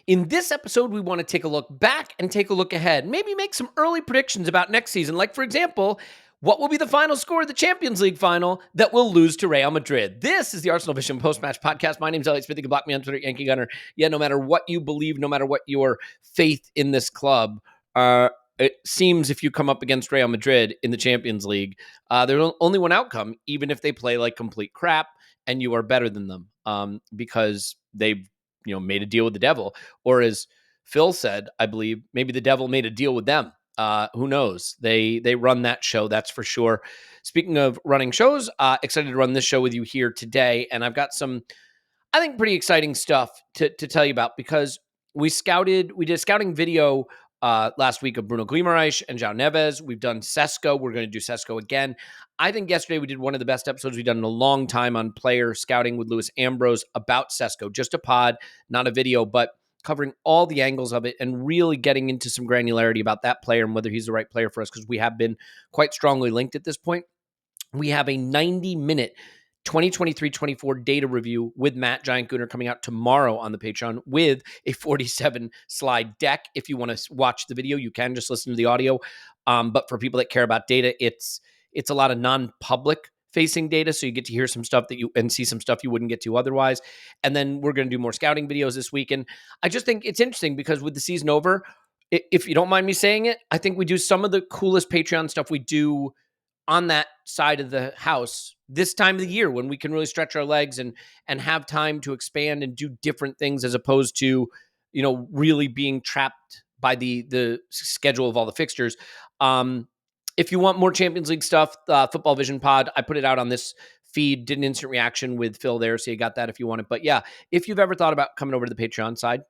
In this episode, we want to take a look back and take a look ahead. Maybe make some early predictions about next season. Like, for example, what will be the final score of the Champions League final that will lose to Real Madrid? This is the ArsenalVision Post-Match Podcast. My name is Elliot Smith. You can block me on Twitter, Yankee Gunner. Yeah, no matter what you believe, no matter what your faith in this club, it seems if you come up against Real Madrid in the Champions League, there's only one outcome, even if they play like complete crap and you are better than them, because they've made a deal with the devil. Or as Phil said, I believe maybe the devil made a deal with them. Who knows? They run that show, that's for sure. Speaking of running shows, excited to run this show with you here today. And I've got some, I think, pretty exciting stuff to tell you about, because we did a scouting video last week of Bruno Guimaraes and João Neves. We've done Sesko. We're going to do Sesko again. I think yesterday we did one of the best episodes we've done in a long time on player scouting with Lewis Ambrose about Sesko. Just a pod, not a video, but covering all the angles of it and really getting into some granularity about that player and whether he's the right player for us, because we have been quite strongly linked at this point. We have a 90-minute 2023-24 data review with Matt Giant Gooner coming out tomorrow on the Patreon with a 47-slide deck. If you want to watch the video, you can just listen to the audio. But for people that care about data, it's a lot of non-public facing data, so you get to hear some stuff and see some stuff you wouldn't get to otherwise. And then we're going to do more scouting videos this week. And I just think it's interesting because with the season over, if you don't mind me saying it, I think we do some of the coolest Patreon stuff we do on that side of the house this time of the year, when we can really stretch our legs and have time to expand and do different things, as opposed to, really being trapped by the schedule of all the fixtures. If you want more Champions League stuff, Football Vision Pod, I put it out on this feed, did an instant reaction with Phil there, so you got that if you want it. But yeah, if you've ever thought about coming over to the Patreon side,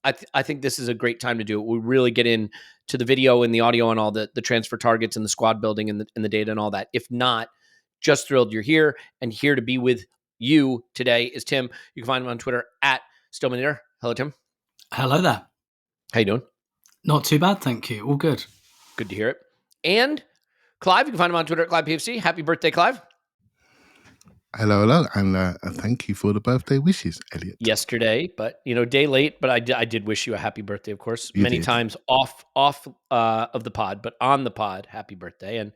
I think this is a great time to do it. We really get in to the video and the audio and all the transfer targets and the squad building and the data and all that. If not, just thrilled you're here, and here to be with you today is Tim. You can find him on Twitter at Stillmanator. Hello, Tim. Hello there. How you doing? Not too bad, thank you. All good. Good to hear it. And Clive, you can find him on Twitter at ClivePFC. Happy birthday, Clive. Hello, and thank you for the birthday wishes, Elliot. Yesterday, but day late, but I did wish you a happy birthday, of course. Many times off of the pod, but on the pod, happy birthday. And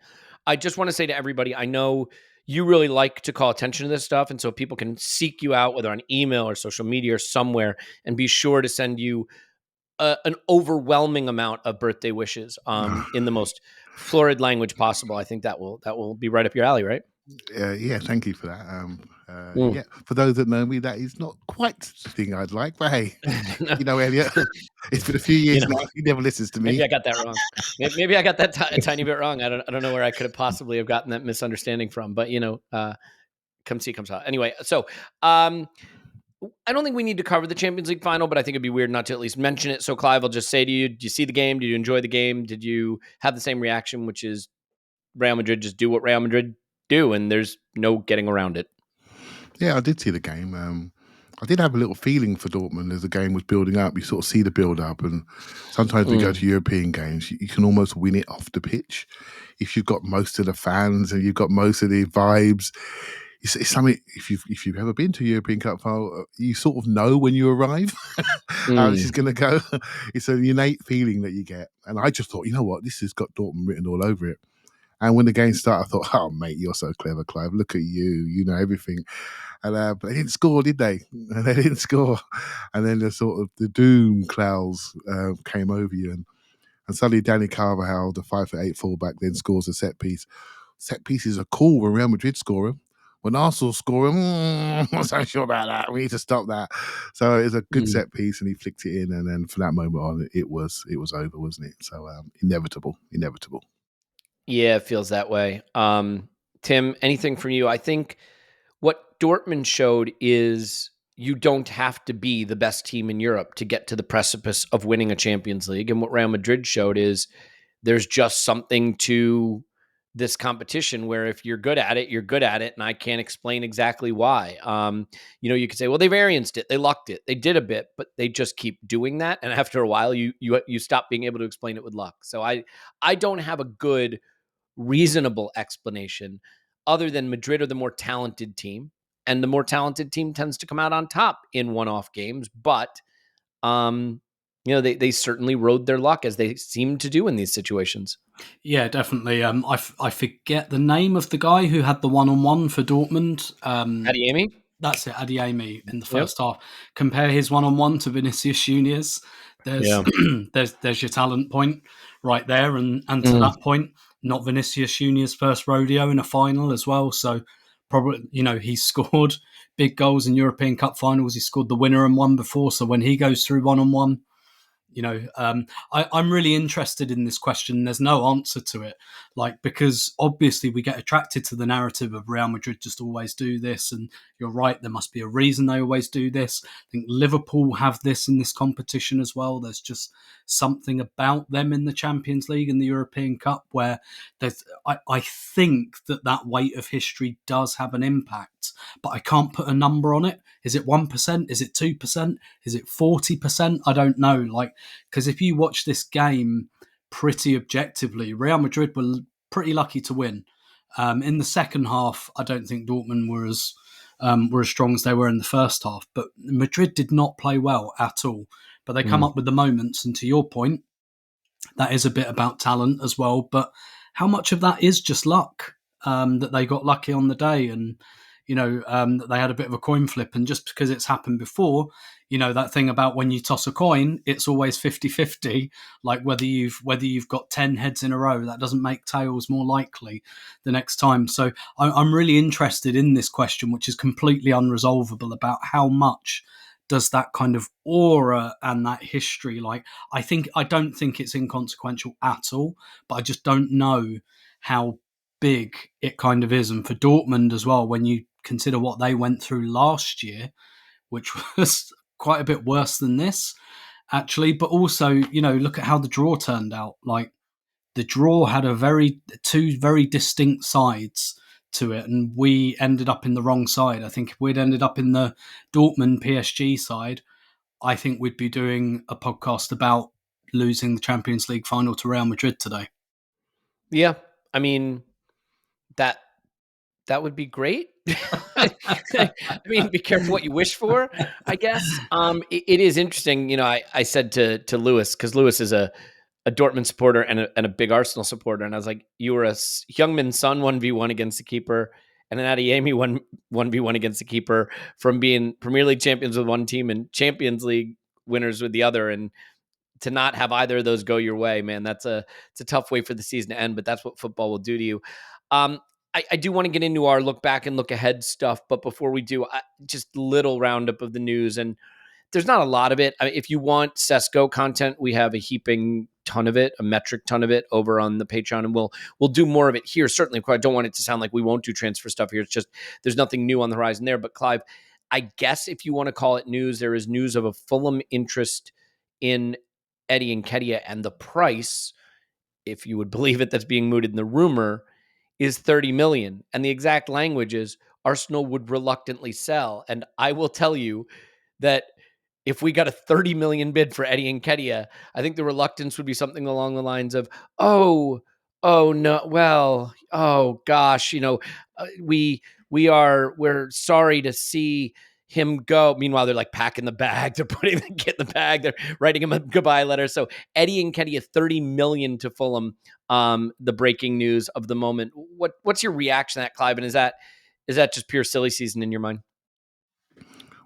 I just want to say to everybody, I know you really like to call attention to this stuff, and so people can seek you out, whether on email or social media or somewhere, and be sure to send you an overwhelming amount of birthday wishes in the most florid language possible. I think that will be right up your alley, right? Yeah, thank you for that. Yeah, for those that know me, that is not quite the thing I'd like, but hey, Elliot, it's been a few years now. He never listens to me. Maybe I got that wrong. Maybe I got that a tiny bit wrong. I don't know where I could have possibly have gotten that misunderstanding from, but come see, comes out. Anyway, so I don't think we need to cover the Champions League final, but I think it'd be weird not to at least mention it. So Clive, I'll just say to you, did you see the game? Did you enjoy the game? Did you have the same reaction, which is Real Madrid just do what Real Madrid do, and there's no getting around it? Yeah, I did see the game. I did have a little feeling for Dortmund as the game was building up. You sort of see the build up, and sometimes we go to European games, you can almost win it off the pitch if you've got most of the fans and you've got most of the vibes. It's something, if you've ever been to a European Cup final, you sort of know when you arrive how this is going to go. It's an innate feeling that you get, and I just thought, you know what, this has got Dortmund written all over it. And when the game started, I thought, oh, mate, you're so clever, Clive. Look at you. You know everything. And but they didn't score, did they? And they didn't score. And then the doom clouds came over you. And suddenly Danny Carvajal, the 5'8" fullback, then scores a set piece. Set pieces are cool when Real Madrid score them. When Arsenal score them, I'm not so sure about that. We need to stop that. So it was a good set piece, and he flicked it in. And then from that moment on, it was over, wasn't it? So inevitable. Yeah, it feels that way. Tim, anything from you? I think what Dortmund showed is you don't have to be the best team in Europe to get to the precipice of winning a Champions League. And what Real Madrid showed is there's just something to this competition where if you're good at it, you're good at it. And I can't explain exactly why. You could say, well, they varianced it. They lucked it. They did a bit, but they just keep doing that. And after a while, you stop being able to explain it with luck. So I don't have a good, reasonable explanation other than Madrid are the more talented team, and the more talented team tends to come out on top in one-off games. But They certainly rode their luck, as they seem to do in these situations. Yeah, definitely. I forget the name of the guy who had the one-on-one for Dortmund. Adeyemi? That's it, Adeyemi in the Yep. first half. Compare his one-on-one to Vinicius Junior's. There's Yeah. there's your talent point right there, and to that point, not Vinicius Junior's first rodeo in a final as well. So probably, he's scored big goals in European Cup finals. He scored the winner and one before. So when he goes through one-on-one, I'm really interested in this question. There's no answer to it, because obviously we get attracted to the narrative of Real Madrid just always do this, and you're right, there must be a reason they always do this. I think Liverpool have this in this competition as well. There's just something about them in the Champions League and the European Cup where I think that weight of history does have an impact, but I can't put a number on it. Is it 1%? Is it 2%? Is it 40%? I don't know. Because if you watch this game pretty objectively, Real Madrid were pretty lucky to win. In the second half, I don't think Dortmund were as strong as they were in the first half. But Madrid did not play well at all. But they come up with the moments. And to your point, that is a bit about talent as well. But how much of that is just luck, that they got lucky on the day, and that they had a bit of a coin flip? And just because it's happened before, that thing about when you toss a coin, it's always 50-50. Like whether you've got 10 heads in a row, that doesn't make tails more likely the next time. So I'm really interested in this question, which is completely unresolvable, about how much does that kind of aura and that history, I don't think it's inconsequential at all, but I just don't know how big it kind of is. And for Dortmund as well, when you consider what they went through last year, which was quite a bit worse than this, actually, but also, look at how the draw turned out. The draw had two very distinct sides to it, and we ended up in the wrong side. I think if we'd ended up in the Dortmund PSG side, I think we'd be doing a podcast about losing the Champions League final to Real Madrid today. Yeah, I mean, that would be great. I mean, be careful what you wish for, I guess. It is interesting. I said to Lewis, because Lewis is a Dortmund supporter and a big Arsenal supporter, and I was like, you were a Heung-min Son 1v1 against the keeper, and an Adeyemi 1v1 against the keeper, from being Premier League champions with one team and Champions League winners with the other, and to not have either of those go your way, man, it's a tough way for the season to end, but that's what football will do to you. I do want to get into our look back and look ahead stuff, but before we do, just little roundup of the news, and there's not a lot of it. If you want Sesko content, we have a heaping ton of it, a metric ton of it over on the Patreon, and we'll do more of it here. Certainly, I don't want it to sound like we won't do transfer stuff here. It's just there's nothing new on the horizon there. But Clive, I guess if you want to call it news, there is news of a Fulham interest in Eddie Nketiah, and the price, if you would believe it, that's being mooted in the rumor, is 30 million. And the exact language is Arsenal would reluctantly sell. And I will tell you that if we got a 30 million bid for Eddie Nketiah, I think the reluctance would be something along the lines of, oh no, well, oh gosh, we're sorry to see him go. Meanwhile, they're like packing the bag, they're putting the kit in the bag, they're writing him a goodbye letter. So Eddie Nketiah, 30 million to Fulham. The breaking news of the moment. What's your reaction to that, Clive? And is that just pure silly season in your mind?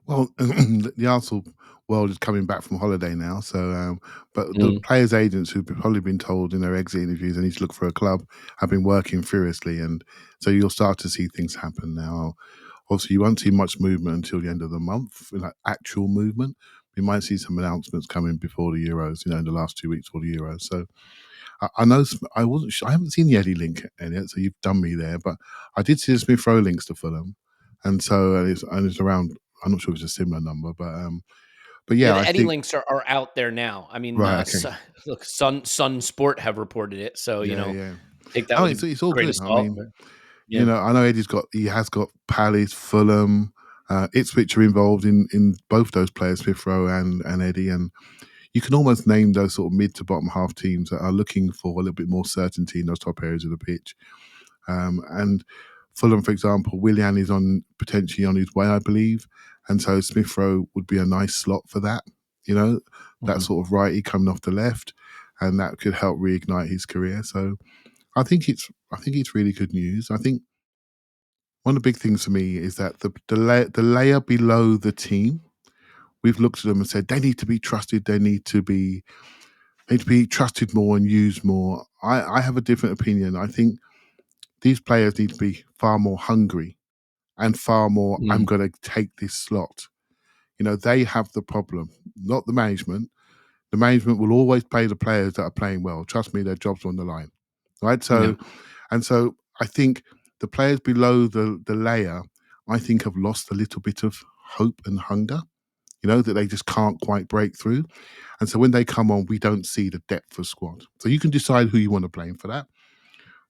Well, the Arsenal world is coming back from holiday now, so but the players' agents who've probably been told in their exit interviews they need to look for a club have been working furiously, and so you'll start to see things happen now. Obviously, you won't see much movement until the end of the month, like actual movement. We might see some announcements coming before the Euros, in the last 2 weeks for the Euros. So I know I wasn't sure. I haven't seen the Eddie link, Elliot, so you've done me there, but I did see the Smith Rowe links to Fulham, and so it's around. I'm not sure if it's a similar number, but yeah, the Eddie links are out there now. I mean, right, okay. Look, Sun Sport have reported it, so yeah. take that. It's all good. I mean, yeah. I know he has got Palace, Fulham, Ipswich are involved in both those players, Smith Rowe and Eddie, and you can almost name those sort of mid to bottom half teams that are looking for a little bit more certainty in those top areas of the pitch. And Fulham, for example, Willian is potentially on his way, I believe, and so Smith Rowe would be a nice slot for that. that sort of righty coming off the left, and that could help reignite his career. So I think it's really good news. I think one of the big things for me is that the layer below the team, we've looked at them and said they need to be trusted. They need to be trusted more and used more. I have a different opinion. I think these players need to be far more hungry and far more, I'm going to take this slot. They have the problem, not the management. The management will always play the players that are playing well. Trust me, their job's on the line, right? So I think the players below the layer, I think, have lost a little bit of hope and hunger, that they just can't quite break through. And so when they come on, we don't see the depth of squad. So you can decide who you want to blame for that.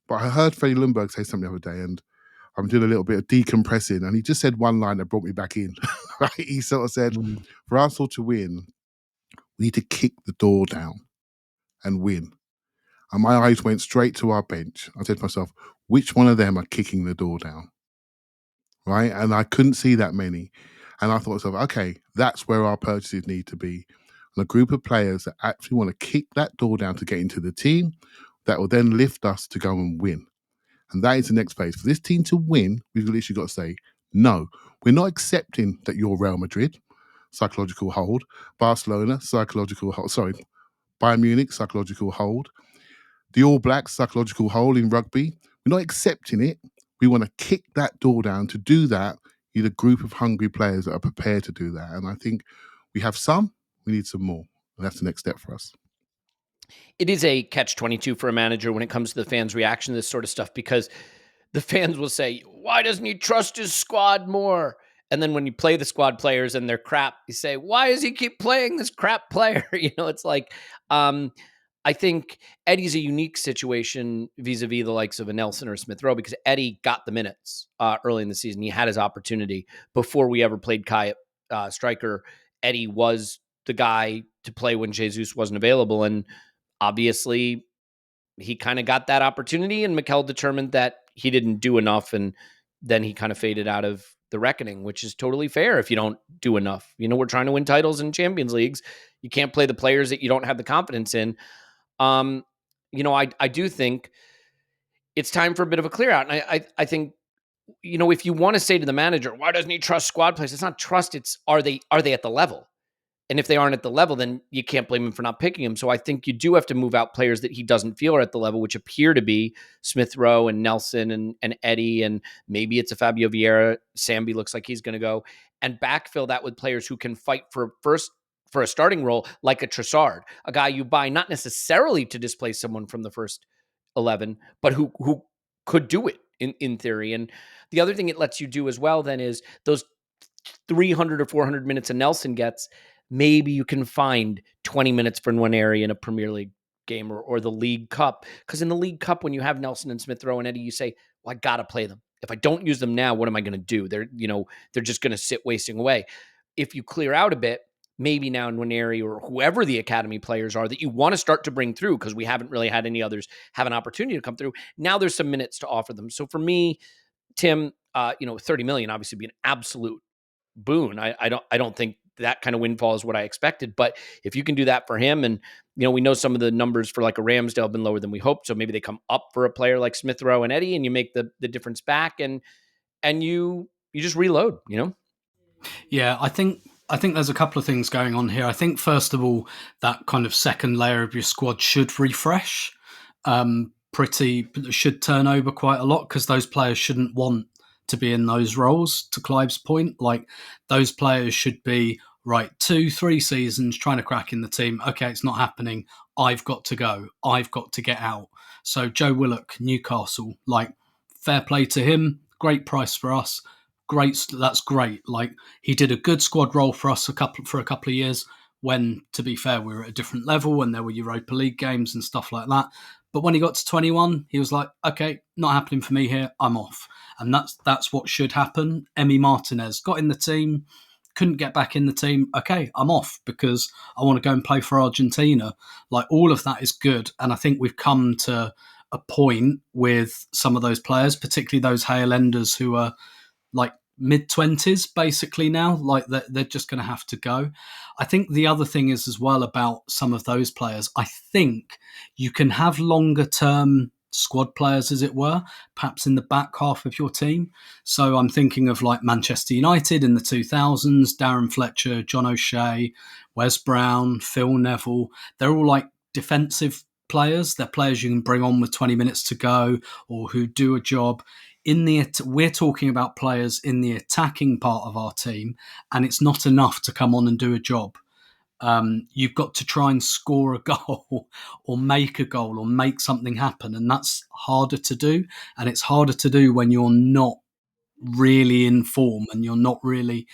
But I heard Freddie Lundberg say something the other day, and I'm doing a little bit of decompressing, and he just said one line that brought me back in. Right? He sort of said, for Arsenal to win, we need to kick the door down and win. And my eyes went straight to our bench. I said to myself, which one of them are kicking the door down? Right? And I couldn't see that many. And I thought to myself, okay, that's where our purchases need to be. And a group of players that actually want to kick that door down to get into the team that will then lift us to go and win. And that is the next phase. For this team to win, we've literally got to say, no, we're not accepting that you're Real Madrid, psychological hold, Barcelona, psychological hold, Bayern Munich, psychological hold, the All Blacks, psychological hold in rugby. We're not accepting it. We want to kick that door down. To do that, you need a group of hungry players that are prepared to do that. And I think we have some, we need some more. And that's the next step for us. It is a catch-22 for a manager when it comes to the fans' reaction to this sort of stuff, because the fans will say, why doesn't he trust his squad more? And then when you play the squad players and they're crap, you say, why does he keep playing this crap player? It's like, I think Eddie's a unique situation vis-a-vis the likes of a Nelson or Smith Rowe, because Eddie got the minutes early in the season. He had his opportunity before we ever played Kai at striker. Eddie was the guy to play when Jesus wasn't available. And obviously, he kind of got that opportunity, and Mikel determined that he didn't do enough, and then he kind of faded out of the reckoning, which is totally fair if you don't do enough. We're trying to win titles in Champions Leagues. You can't play the players that you don't have the confidence in. I do think it's time for a bit of a clear out. And I think, if you want to say to the manager, why doesn't he trust squad players? It's not trust. It's, are they at the level? And if they aren't at the level, then you can't blame him for not picking him. So I think you do have to move out players that he doesn't feel are at the level, which appear to be Smith Rowe and Nelson and Eddie, and maybe it's a Fabio Vieira. Sambi looks like he's going to go, and backfill that with players who can fight for a starting role, like a Trossard, a guy you buy not necessarily to displace someone from the first 11, but who could do it in theory. And the other thing it lets you do as well then is those 300 or 400 minutes a Nelson gets, maybe you can find 20 minutes for Nwaneri in a Premier League game or the League Cup. Because in the League Cup, when you have Nelson and Smith Rowe and Eddie, you say, well, I got to play them. If I don't use them now, what am I going to do? They're just going to sit wasting away. If you clear out a bit, maybe now Nwaneri or whoever the academy players are that you want to start to bring through, because we haven't really had any others have an opportunity to come through. Now there's some minutes to offer them. So for me, Tim, 30 million obviously be an absolute boon. I don't think that kind of windfall is what I expected, but if you can do that for him, and we know some of the numbers for like a Ramsdale have been lower than we hoped, so maybe they come up for a player like Smith Rowe and Eddie, and you make the difference back, and you just reload. Yeah, I think there's a couple of things going on here. I think first of all, that kind of second layer of your squad should refresh. Should turn over quite a lot, because those players shouldn't want to be in those roles, to Clive's point. Like, those players should be, right, 2-3 seasons trying to crack in the team. Okay, it's not happening. I've got to go. I've got to get out. So Joe Willock, Newcastle, like, fair play to him. Great price for us. Great. That's great. Like, he did a good squad role for us for a couple of years when, to be fair, we were at a different level and there were Europa League games and stuff like that. But when he got to 21, he was like, okay, not happening for me here. I'm off. And that's what should happen. Emi Martinez got in the team, couldn't get back in the team. Okay, I'm off because I want to go and play for Argentina. Like, all of that is good. And I think we've come to a point with some of those players, particularly those Hale Enders, who are like mid-20s basically now. Like they're just going to have to go. I think the other thing is as well about some of those players, I think you can have longer term squad players, as it were, perhaps in the back half of your team. So I'm thinking of like Manchester United in the 2000s, Darren Fletcher, John O'Shea, Wes Brown, Phil Neville. They're all like defensive players. They're players you can bring on with 20 minutes to go or who do a job. We're talking about players in the attacking part of our team, and it's not enough to come on and do a job. You've got to try and score a goal or make a goal or make something happen, and that's harder to do. And it's harder to do when you're not really in form and you're not really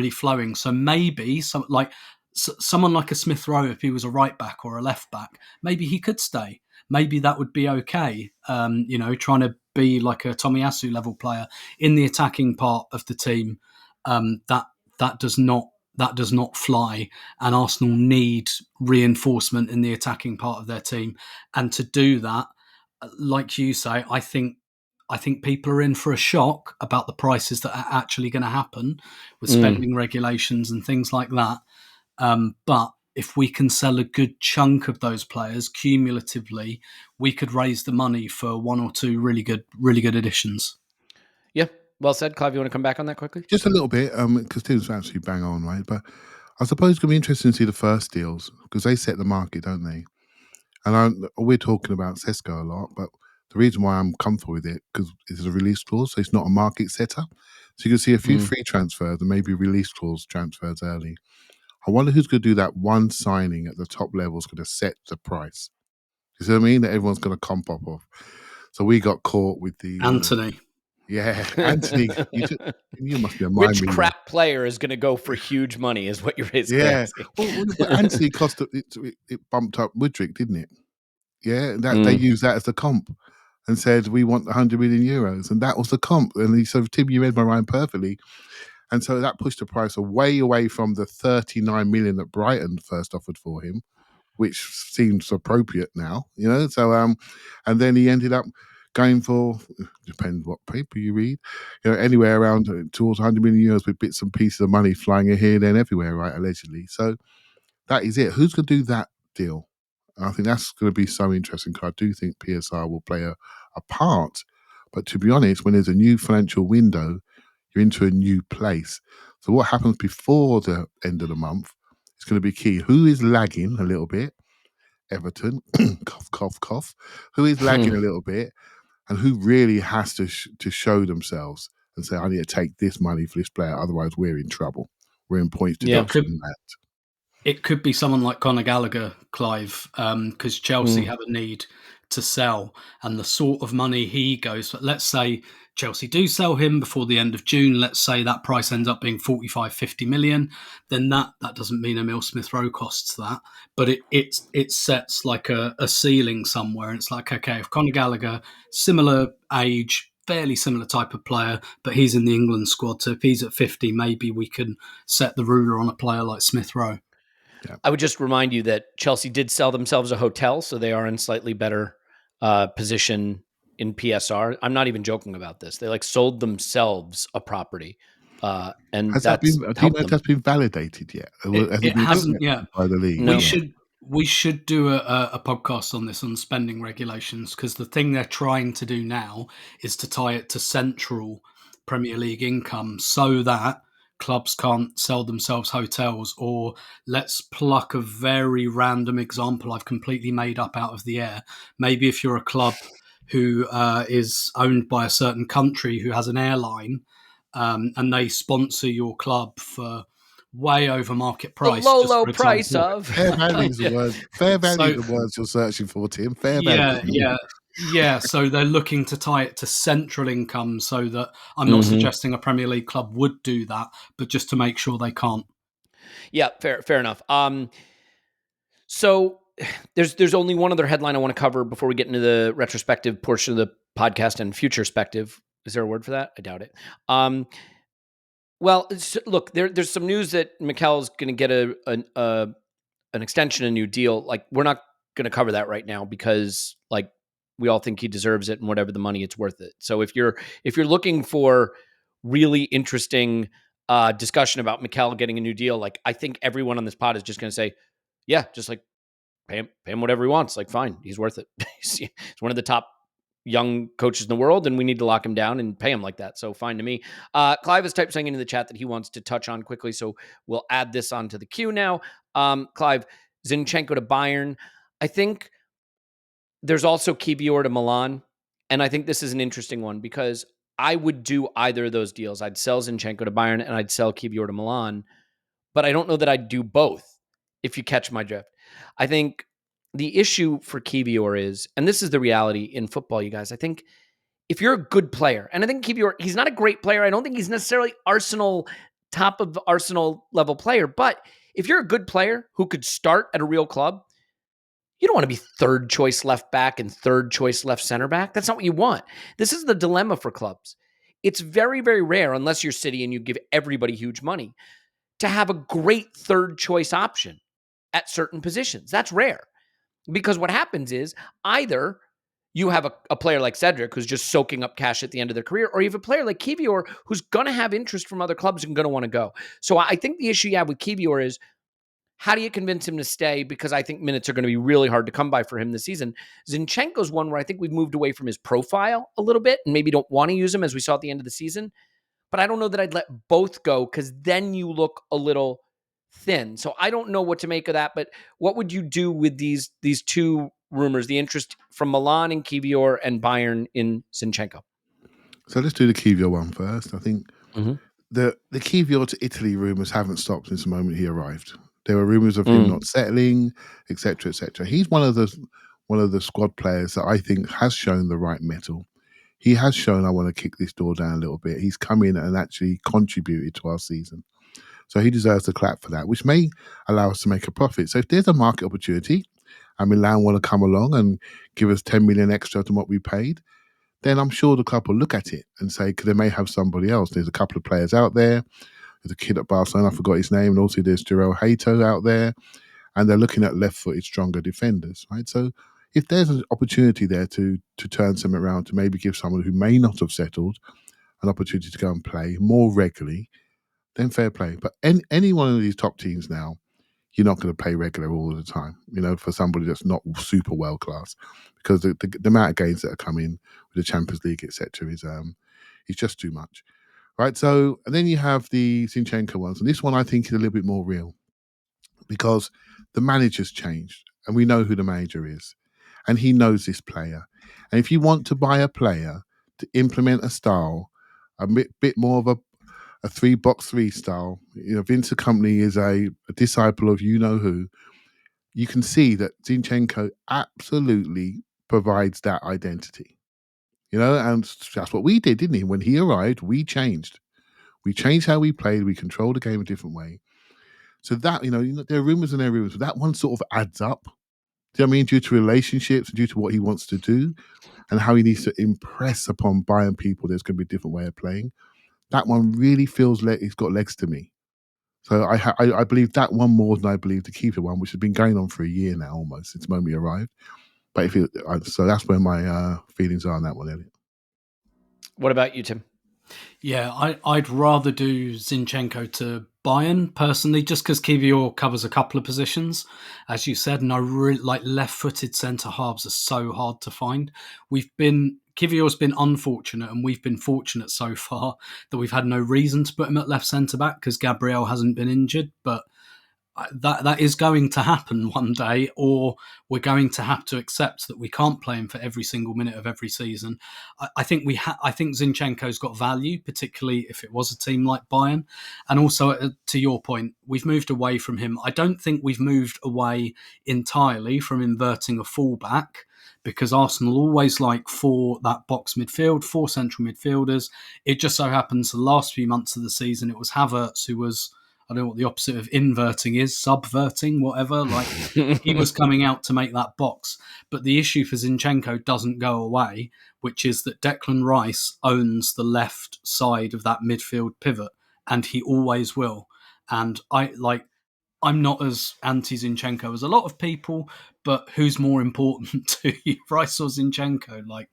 flowing. So maybe someone like a Smith Rowe, if he was a right back or a left back, maybe he could stay. Maybe that would be okay. Trying to be like a Tomiyasu level player in the attacking part of the team. That does not fly, and Arsenal need reinforcement in the attacking part of their team. And to do that, like you say, I think people are in for a shock about the prices that are actually going to happen with spending regulations and things like that. But if we can sell a good chunk of those players cumulatively, we could raise the money for one or two really good additions. Yeah, well said. Clive, you want to come back on that quickly? Just a little bit, because Tim's actually bang on, right? But I suppose it's going to be interesting to see the first deals because they set the market, don't they? And we're talking about Sesko a lot, but the reason why I'm comfortable with it because it's a release clause, so it's not a market setter. So you can see a few free transfers and maybe release clause transfers early. I wonder who's going to do that one signing at the top level is going to set the price. You see what I mean? That everyone's going to comp up of. So we got caught with the Anthony. Anthony. You must be a mind Which reader. crap player is going to go for huge money is what you're basically asking. Well, Anthony cost it bumped up Woodrick, didn't it? Yeah, they used that as the comp and said we want 100 million euros, and that was the comp. And he said, Tim, you read my mind perfectly. And so that pushed the price way away from the 39 million that Brighton first offered for him, which seems appropriate now, So, and then he ended up going for, depends what paper you read, anywhere around towards 100 million euros with bits and pieces of money flying here, there, and everywhere, right? Allegedly. So that is it. Who's going to do that deal? And I think that's going to be so interesting because I do think PSR will play a part. But to be honest, when there's a new financial window, you're into a new place. So what happens before the end of the month is going to be key. Who is lagging a little bit? Everton, cough, cough, cough. Who is lagging a little bit and who really has to show themselves and say, I need to take this money for this player, otherwise we're in trouble. We're in points deduction. It could be someone like Conor Gallagher, Clive, because Chelsea have a need to sell, and the sort of money he goes for. Let's say Chelsea do sell him before the end of June. Let's say that price ends up being 45, 50 million. Then that doesn't mean Emil Smith Rowe costs that, but it sets like a ceiling somewhere. And it's like, okay, if Conor Gallagher, similar age, fairly similar type of player, but he's in the England squad. So if he's at 50, maybe we can set the ruler on a player like Smith Rowe. Yeah. I would just remind you that Chelsea did sell themselves a hotel, so they are in slightly better position in PSR. I'm not even joking about this. They sold themselves a property, and has that been validated yet? It hasn't yet by the league. No. We should do a podcast on this on spending regulations because the thing they're trying to do now is to tie it to central Premier League income so that clubs can't sell themselves hotels. Or let's pluck a very random example I've completely made up out of the air. Maybe if you're a club who is owned by a certain country who has an airline and they sponsor your club for way over market price. The low price of fair value is the word. Fair value is the words you're searching for, Tim. Fair value. Yeah. So they're looking to tie it to central income so that I'm not suggesting a Premier League club would do that, but just to make sure they can't. Yeah, fair enough. So there's only one other headline I want to cover before we get into the retrospective portion of the podcast and futurespective. Is there a word for that? I doubt it. Well, look, there's some news that Mikel's going to get an extension, a new deal. We're not going to cover that right now because we all think he deserves it, and whatever the money, it's worth it. So if you're looking for really interesting discussion about Mikel getting a new deal. Like, I think everyone on this pod is just going to say, yeah, just like pay him whatever he wants. Like, fine, he's worth it. He's one of the top young coaches in the world, and we need to lock him down and pay him like that. So fine to me. Clive has typed something into the chat that he wants to touch on quickly, so we'll add this onto the queue now. Clive, Zinchenko to Bayern. I think there's also Kiwior to Milan, and I think this is an interesting one because I would do either of those deals. I'd sell Zinchenko to Bayern and I'd sell Kiwior to Milan, but I don't know that I'd do both, if you catch my drift. I think the issue for Kiwior is, and this is the reality in football, you guys, I think if you're a good player, and I think Kiwior, he's not a great player. I don't think he's necessarily top of Arsenal level player, but if you're a good player who could start at a real club, you don't want to be third choice left back and third choice left center back. That's not what you want. This is the dilemma for clubs. It's very, very rare, unless you're City and you give everybody huge money, to have a great third choice option at certain positions. That's rare, because what happens is either you have a player like Cedric who's just soaking up cash at the end of their career, or you have a player like Kiwior who's going to have interest from other clubs and going to want to go. So I think the issue you have with Kiwior is, how do you convince him to stay? Because I think minutes are going to be really hard to come by for him this season. Zinchenko's one where I think we've moved away from his profile a little bit and maybe don't want to use him, as we saw at the end of the season. But I don't know that I'd let both go, because then you look a little thin. So I don't know what to make of that. But what would you do with these two rumors, the interest from Milan in Kiwior and Bayern in Zinchenko? So let's do the Kiwior one first. I think the Kiwior to Italy rumours haven't stopped since the moment he arrived. There were rumours of him not settling, etc., etc. He's one of the squad players that I think has shown the right mettle. He has shown, I want to kick this door down a little bit. He's come in and actually contributed to our season. So he deserves a clap for that, which may allow us to make a profit. So if there's a market opportunity and Milan want to come along and give us 10 million extra to what we paid, then I'm sure the club will look at it and say, because they may have somebody else. There's a couple of players out there. There's a kid at Barcelona, I forgot his name, and also there's Jarell Hato out there, and they're looking at left-footed, stronger defenders, right? So if there's an opportunity there to turn something around, to maybe give someone who may not have settled an opportunity to go and play more regularly, then fair play. But any one of these top teams now, you're not going to pay regular all the time, for somebody that's not super world class, because the amount of games that are coming with the Champions League, etc., is just too much, right? So, and then you have the Zinchenko ones, and this one I think is a little bit more real, because the manager's changed, and we know who the manager is, and he knows this player. And if you want to buy a player to implement a style, a bit more of a 3-box-3 style, Vince Kompany is a disciple of you-know-who. You can see that Zinchenko absolutely provides that identity, and that's what we did, didn't he? When he arrived, we changed. We changed how we played. We controlled the game a different way. So that, there are rumours and there are rumours, but that one sort of adds up. Do you know what I mean? Due to relationships, due to what he wants to do and how he needs to impress upon Bayern people, there's going to be a different way of playing. That one really feels like it's got legs to me. So I believe that one more than I believe the Kiwior one, which has been going on for a year now almost since the moment he arrived. But so that's where my feelings are on that one, Elliot. What about you, Tim? Yeah, I'd rather do Zinchenko to Bayern personally, just because Kiwior covers a couple of positions, as you said, and I really like left-footed centre halves are so hard to find. Kiwior's been unfortunate, and we've been fortunate so far that we've had no reason to put him at left centre back because Gabriel hasn't been injured, but that is going to happen one day, or we're going to have to accept that we can't play him for every single minute of every season. I think Zinchenko's got value, particularly if it was a team like Bayern. And also, to your point, we've moved away from him. I don't think we've moved away entirely from inverting a fullback, because Arsenal always like that box midfield, 4 central midfielders. It just so happens the last few months of the season, it was Havertz who was, I don't know what the opposite of inverting is, subverting, whatever. Like, he was coming out to make that box. But the issue for Zinchenko doesn't go away, which is that Declan Rice owns the left side of that midfield pivot, and he always will. And I'm not as anti-Zinchenko as a lot of people, but who's more important to you, Rice or Zinchenko? Like,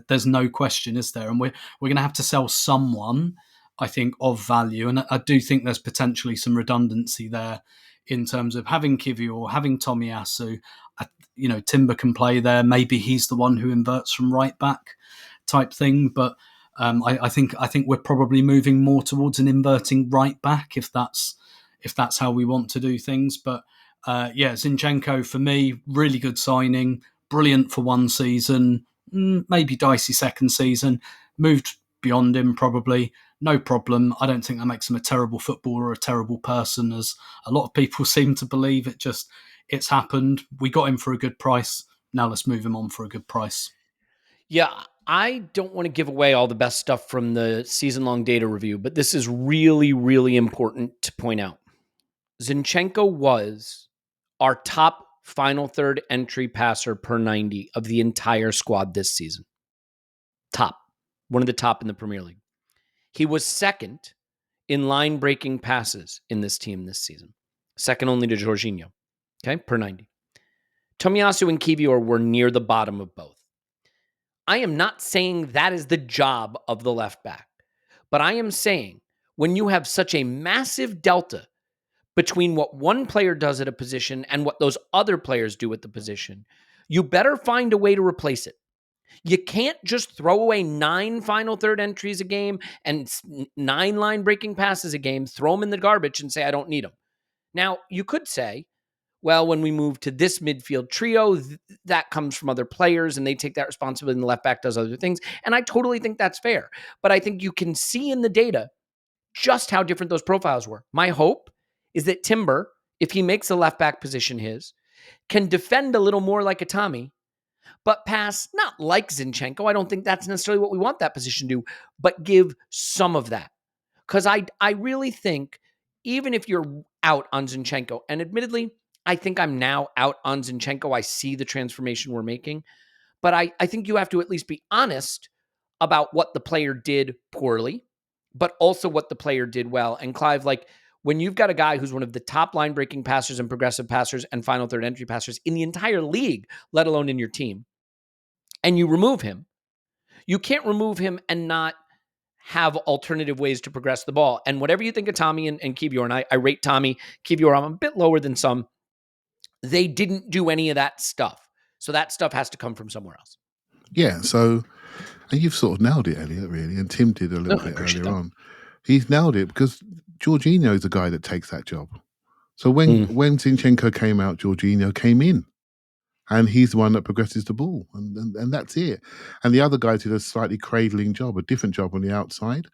there's no question, is there? And we're going to have to sell someone. I think, of value. And I do think there's potentially some redundancy there in terms of having Kiwior, having Tomiyasu. Timber can play there. Maybe he's the one who inverts from right back type thing. But I think we're probably moving more towards an inverting right back if that's how we want to do things. But Zinchenko for me, really good signing, brilliant for one season, maybe dicey second season. Moved beyond him probably, no problem. I don't think that makes him a terrible footballer or a terrible person, as a lot of people seem to believe. It's happened. We got him for a good price. Now let's move him on for a good price. Yeah, I don't want to give away all the best stuff from the season-long data review, but this is really, really important to point out. Zinchenko was our top final third entry passer per 90 of the entire squad this season. Top. One of the top in the Premier League. He was second in line-breaking passes in this team this season. Second only to Jorginho, okay, per 90. Tomiyasu and Kiwior were near the bottom of both. I am not saying that is the job of the left back, but I am saying when you have such a massive delta between what one player does at a position and what those other players do at the position, you better find a way to replace it. You can't just throw away 9 final third entries a game and 9 line-breaking passes a game, throw them in the garbage and say, I don't need them. Now, you could say, well, when we move to this midfield trio, that comes from other players and they take that responsibility and the left back does other things. And I totally think that's fair. But I think you can see in the data just how different those profiles were. My hope is that Timber, if he makes the left back position his, can defend a little more like a Tommy, but pass not like Zinchenko. I don't think that's necessarily what we want that position to do, but give some of that. Because I really think even if you're out on Zinchenko, and admittedly, I think I'm now out on Zinchenko. I see the transformation we're making, but I think you have to at least be honest about what the player did poorly, but also what the player did well. And Clive, like, when you've got a guy who's one of the top line-breaking passers and progressive passers and final third entry passers in the entire league, let alone in your team, and you remove him, you can't remove him and not have alternative ways to progress the ball. And whatever you think of Tommy and Kiwior, and I rate Tommy, Kiwior, I'm a bit lower than some, they didn't do any of that stuff. So that stuff has to come from somewhere else. Yeah, so, and you've sort of nailed it, Elliot, really, and Tim did a little bit earlier on. He's nailed it because Jorginho is the guy that takes that job. So when Zinchenko came out, Jorginho came in. And he's the one that progresses the ball. And that's it. And the other guys did a slightly cradling job, a different job on the outside.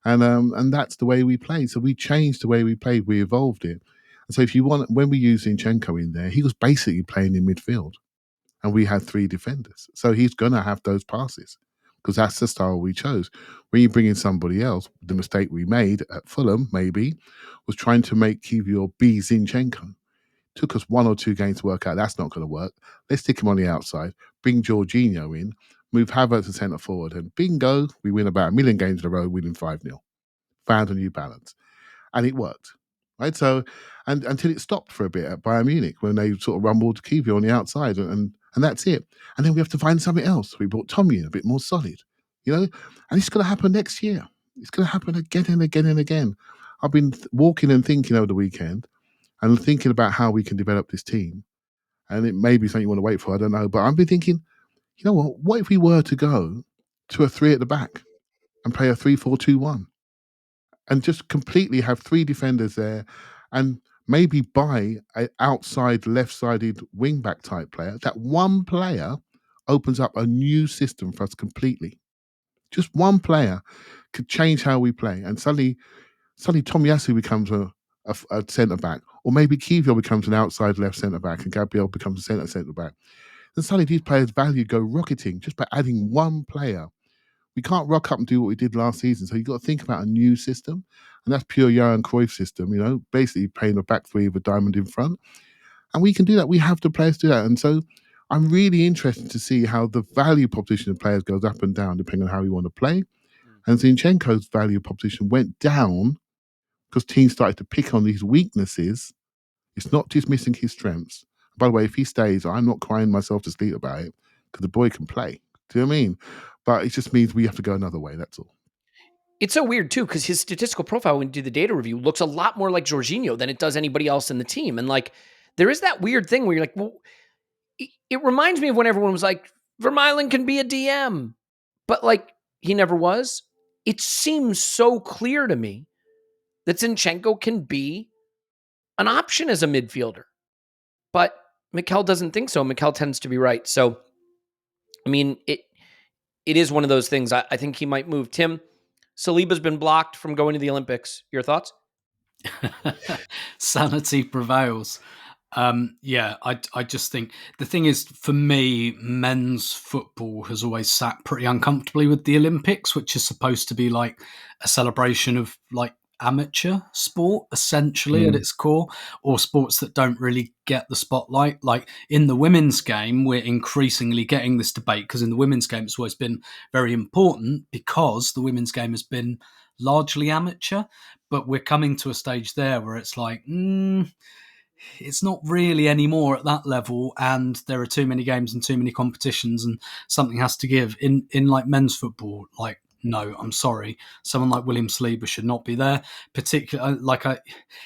And that's the way we played. So we changed the way we played. We evolved it. And so when we used Zinchenko in there, he was basically playing in midfield. And we had 3 defenders. So he's going to have those passes because that's the style we chose. When you bring in somebody else, the mistake we made at Fulham, maybe, was trying to make Kiwior be Zinchenko. Took us 1 or 2 games to work out that's not going to work. Let's stick him on the outside, bring Jorginho in, move Havertz to centre forward, and bingo, we win about 1 million games in a row, winning 5-0. Found a new balance. And it worked. Right? So, and until it stopped for a bit at Bayern Munich when they sort of rumbled Kiwior on the outside, and that's it. And then we have to find something else. We brought Tommy in, a bit more solid, and it's going to happen next year. It's going to happen again and again and again. I've been walking and thinking over the weekend, and thinking about how we can develop this team. And it may be something you want to wait for, I don't know. But I've been thinking, you know what if we were to go to a 3 at the back and play a 3-4-2-1 and just completely have 3 defenders there and maybe buy an outside left-sided wing-back type player? That one player opens up a new system for us completely. Just one player could change how we play. And suddenly Tomiyasu becomes a centre-back. Or maybe Kiwior becomes an outside left centre-back and Gabriel becomes a centre-back. Then suddenly these players' value go rocketing just by adding one player. We can't rock up and do what we did last season. So you've got to think about a new system. And that's pure Johan Cruyff system, basically playing a back 3 with a diamond in front. And we can do that. We have the players to do that. And so I'm really interested to see how the value proposition of players goes up and down depending on how we want to play. And Zinchenko's value proposition went down because teams started to pick on these weaknesses. It's not dismissing his strengths. By the way, if he stays, I'm not crying myself to sleep about it because the boy can play. Do you know what I mean? But it just means we have to go another way, that's all. It's so weird too, because his statistical profile when you do the data review looks a lot more like Jorginho than it does anybody else in the team. And like, there is that weird thing where you're like, well, it reminds me of when everyone was like, Vermaelen can be a DM, but like he never was. It seems so clear to me that Zinchenko can be an option as a midfielder, but Mikel doesn't think so. Mikel tends to be right. So, I mean, it is one of those things. I think he might move. Tim, Saliba's been blocked from going to the Olympics. Your thoughts? Sanity prevails. I just think the thing is, for me, men's football has always sat pretty uncomfortably with the Olympics, which is supposed to be like a celebration of like amateur sport, essentially at its core, or sports that don't really get the spotlight. Like in the women's game, we're increasingly getting this debate because in the women's game, it's always been very important because the women's game has been largely amateur, but we're coming to a stage there where it's like, it's not really anymore at that level, and there are too many games and too many competitions, and something has to give. In like men's football, like, no, I'm sorry, someone like William Saliba should not be there. Particularly,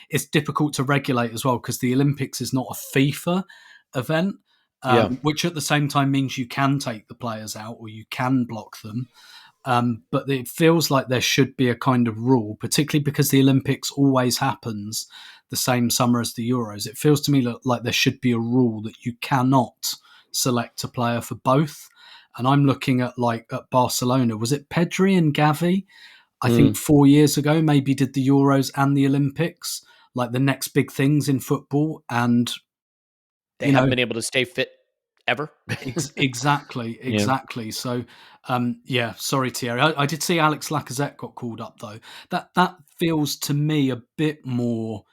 it's difficult to regulate as well because the Olympics is not a FIFA event, which at the same time means you can take the players out or you can block them. But it feels like there should be a kind of rule, particularly because the Olympics always happens the same summer as the Euros. It feels to me like there should be a rule that you cannot select a player for both. And I'm looking at at Barcelona. Was it Pedri and Gavi? I think 4 years ago, maybe did the Euros and the Olympics, like the next big things in football. And they haven't been able to stay fit ever. Exactly. Yeah. So, sorry, Thierry. I did see Alex Lacazette got called up, though. That feels to me a bit more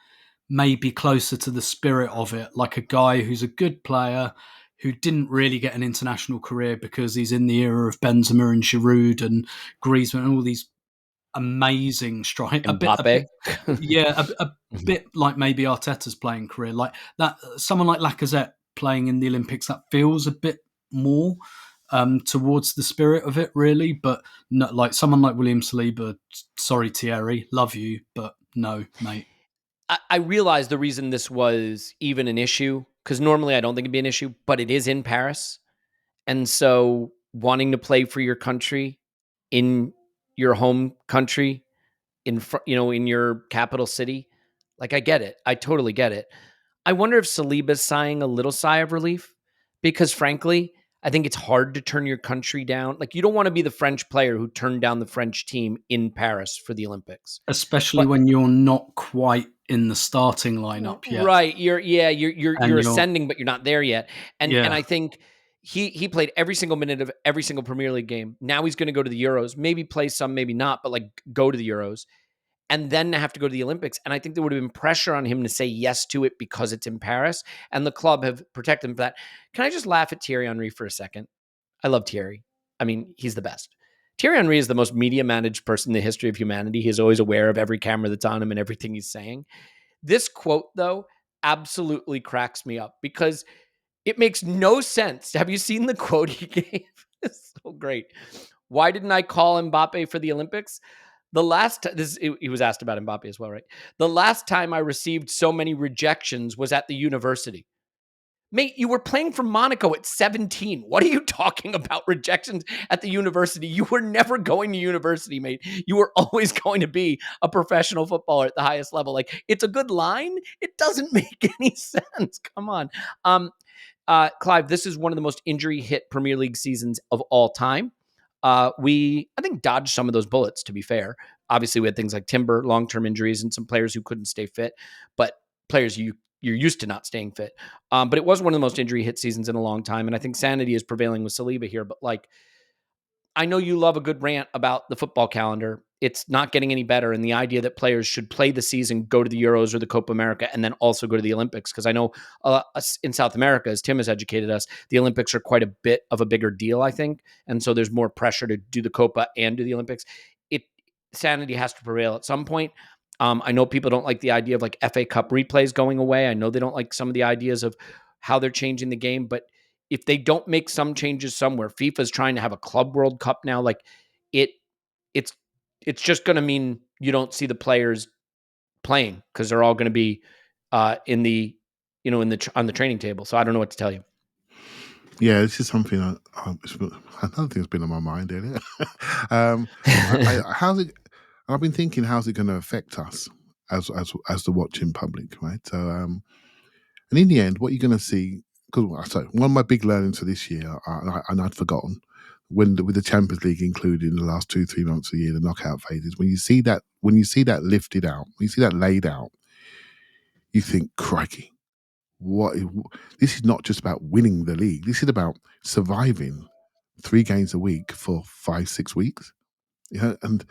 maybe closer to the spirit of it, like a guy who's a good player who didn't really get an international career because he's in the era of Benzema and Giroud and Griezmann and all these amazing strikers. Mbappe. A bit like maybe Arteta's playing career. Like that, someone like Lacazette playing in the Olympics, that feels a bit more towards the spirit of it, really. But no, like someone like William Saliba, sorry, Thierry, love you, but no, mate. I realize the reason this was even an issue, because normally I don't think it'd be an issue, but it is in Paris. And so wanting to play for your country in your home country, in your capital city, like I get it. I totally get it. I wonder if Saliba's sighing a little sigh of relief because frankly, I think it's hard to turn your country down. Like you don't want to be the French player who turned down the French team in Paris for the Olympics. Especially when you're not quite in the starting lineup yet. Right. You're ascending, but you're not there yet. And I think he played every single minute of every single Premier League game. Now he's going to go to the Euros, maybe play some, maybe not, but like go to the Euros and then have to go to the Olympics. And I think there would have been pressure on him to say yes to it because it's in Paris, and the club have protected him for that. Can I just laugh at Thierry Henry for a second? I love Thierry. I mean, he's the best. Thierry Henry is the most media managed person in the history of humanity. He's always aware of every camera that's on him and everything he's saying. This quote, though, absolutely cracks me up because it makes no sense. Have you seen the quote he gave? It's so great. Why didn't I call Mbappe for the Olympics? He was asked about Mbappe as well, right? The last time I received so many rejections was at the university. Mate, you were playing for Monaco at 17. What are you talking about rejections at the university? You were never going to university, mate. You were always going to be a professional footballer at the highest level. Like, it's a good line. It doesn't make any sense. Come on. Clive, this is one of the most injury-hit Premier League seasons of all time. I think, dodged some of those bullets, to be fair. Obviously, we had things like Timber, long-term injuries, and some players who couldn't stay fit, but players you're used to not staying fit. But it was one of the most injury-hit seasons in a long time, and I think sanity is prevailing with Saliba here. But, like, I know you love a good rant about the football calendar. It's not getting any better, and the idea that players should play the season, go to the Euros or the Copa America, and then also go to the Olympics. Because I know in South America, as Tim has educated us, the Olympics are quite a bit of a bigger deal, I think. And so there's more pressure to do the Copa and do the Olympics. Sanity has to prevail at some point. I know people don't like the idea of like FA Cup replays going away. I know they don't like some of the ideas of how they're changing the game, but if they don't make some changes somewhere, FIFA's trying to have a Club World Cup now. Like it's it's just going to mean you don't see the players playing because they're all going to be in the on the training table. So I don't know what to tell you. Yeah, this is something another thing's been on my mind, Elliot. How's it? I've been thinking, how's it going to affect us as the watching public, right? So, and in the end, what you're going to see, because one of my big learnings for this year, and I'd forgotten, with the Champions League included in the last 2-3 months of the year, the knockout phases, when you see that lifted out, when you see that laid out, you think, crikey. This is not just about winning the league. This is about surviving 3 games a week for 5-6 weeks. And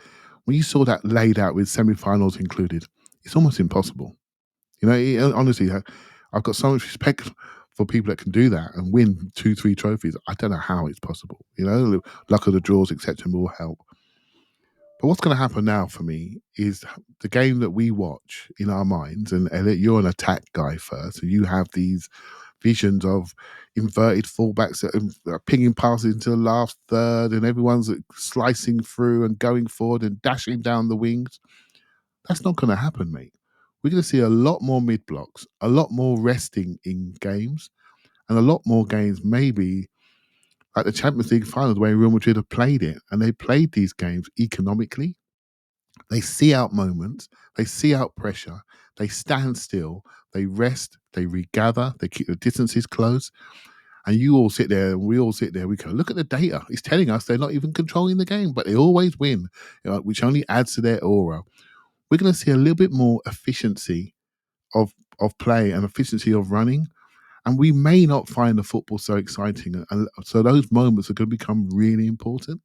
when you saw that laid out with semi-finals included, it's almost impossible. Honestly, I've got so much respect for people that can do that and win 2-3 trophies. I don't know how it's possible. Luck of the draws, etc., will help. But what's going to happen now for me is the game that we watch in our minds, and Elliot, you're an attack guy first, so you have these visions of inverted fullbacks that are pinging passes into the last third and everyone's slicing through and going forward and dashing down the wings. That's not going to happen, mate. We're going to see a lot more mid-blocks, a lot more resting in games, and a lot more games maybe like the Champions League finals where Real Madrid have played it, and they played these games economically. They see out moments, they see out pressure, they stand still, they rest, they regather, they keep the distances close. And you all sit there, and we all sit there, we go, look at the data. It's telling us they're not even controlling the game, but they always win, which only adds to their aura. We're going to see a little bit more efficiency of play and efficiency of running. And we may not find the football so exciting. And so those moments are going to become really important.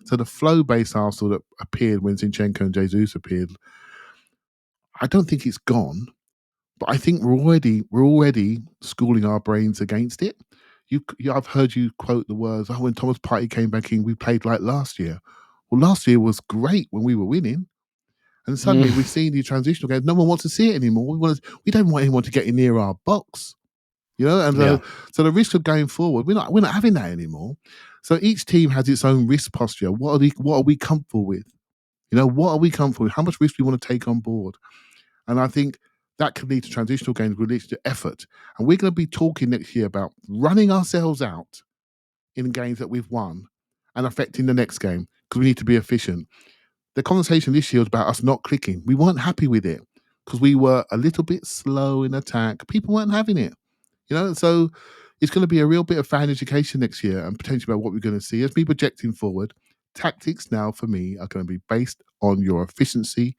So the flow-based Arsenal that appeared when Zinchenko and Jesus appeared, I don't think it's gone, but I think we're already schooling our brains against it. I've heard you quote the words, when Thomas Partey came back in, we played like last year. Well, last year was great when we were winning. And suddenly we've seen the transitional games. No one wants to see it anymore. We don't want anyone to get near our box. And so the risk of going forward, we're not having that anymore. So each team has its own risk posture. What are we comfortable with? What are we comfortable with? How much risk do we want to take on board? And I think that could lead to transitional games, will lead to effort. And we're going to be talking next year about running ourselves out in games that we've won and affecting the next game because we need to be efficient. The conversation this year was about us not clicking. We weren't happy with it because we were a little bit slow in attack. People weren't having it. So it's going to be a real bit of fan education next year and potentially about what we're going to see. As me projecting forward, tactics now for me are going to be based on your efficiency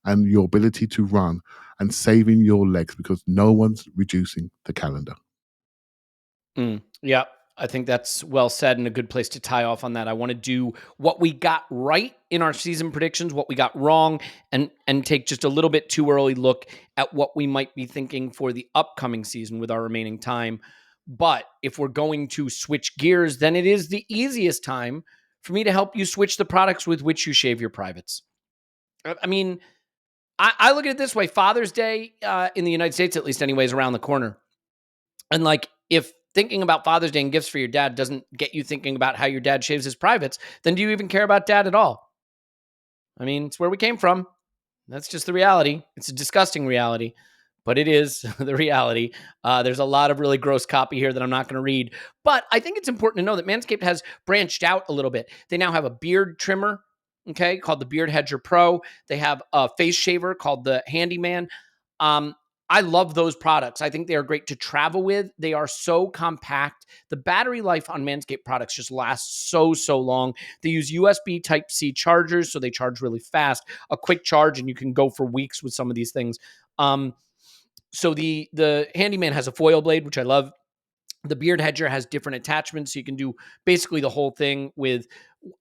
and your ability to run and saving your legs because no one's reducing the calendar. Yeah, I think that's well said and a good place to tie off on that. I want to do what we got right in our season predictions, what we got wrong, and take just a little bit too early look at what we might be thinking for the upcoming season with our remaining time. But if we're going to switch gears, then it is the easiest time for me to help you switch the products with which you shave your privates. I mean, I look at it this way. Father's Day in the United States, at least anyway, is around the corner. And like, if thinking about Father's Day and gifts for your dad doesn't get you thinking about how your dad shaves his privates, then do you even care about dad at all? I mean, it's where we came from. That's just the reality. It's a disgusting reality, but it is the reality. There's a lot of really gross copy here that I'm not going to read, but I think it's important to know that Manscaped has branched out a little bit. They now have a beard trimmer, called the Beard Hedger Pro. They have a face shaver called the Handyman. I love those products. I think they are great to travel with. They are so compact. The battery life on Manscaped products just lasts so long. They use USB Type-C chargers, so they charge really fast. A quick charge, and you can go for weeks with some of these things. So the Handyman has a foil blade, which I love. The Beard Hedger has different attachments, so you can do basically the whole thing with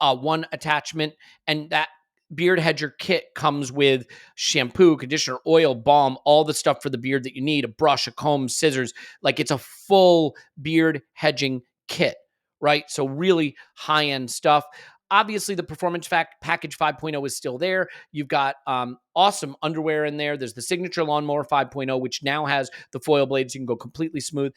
one attachment, and that Beard Hedger kit comes with shampoo, conditioner, oil, balm, all the stuff for the beard that you need, a brush, a comb, scissors. Like, it's a full beard hedging kit, right? So really high-end stuff. Obviously, the Performance Package 5.0 is still there. You've got awesome underwear in there. There's the Signature Lawnmower 5.0, which now has the foil blades. You can go completely smooth.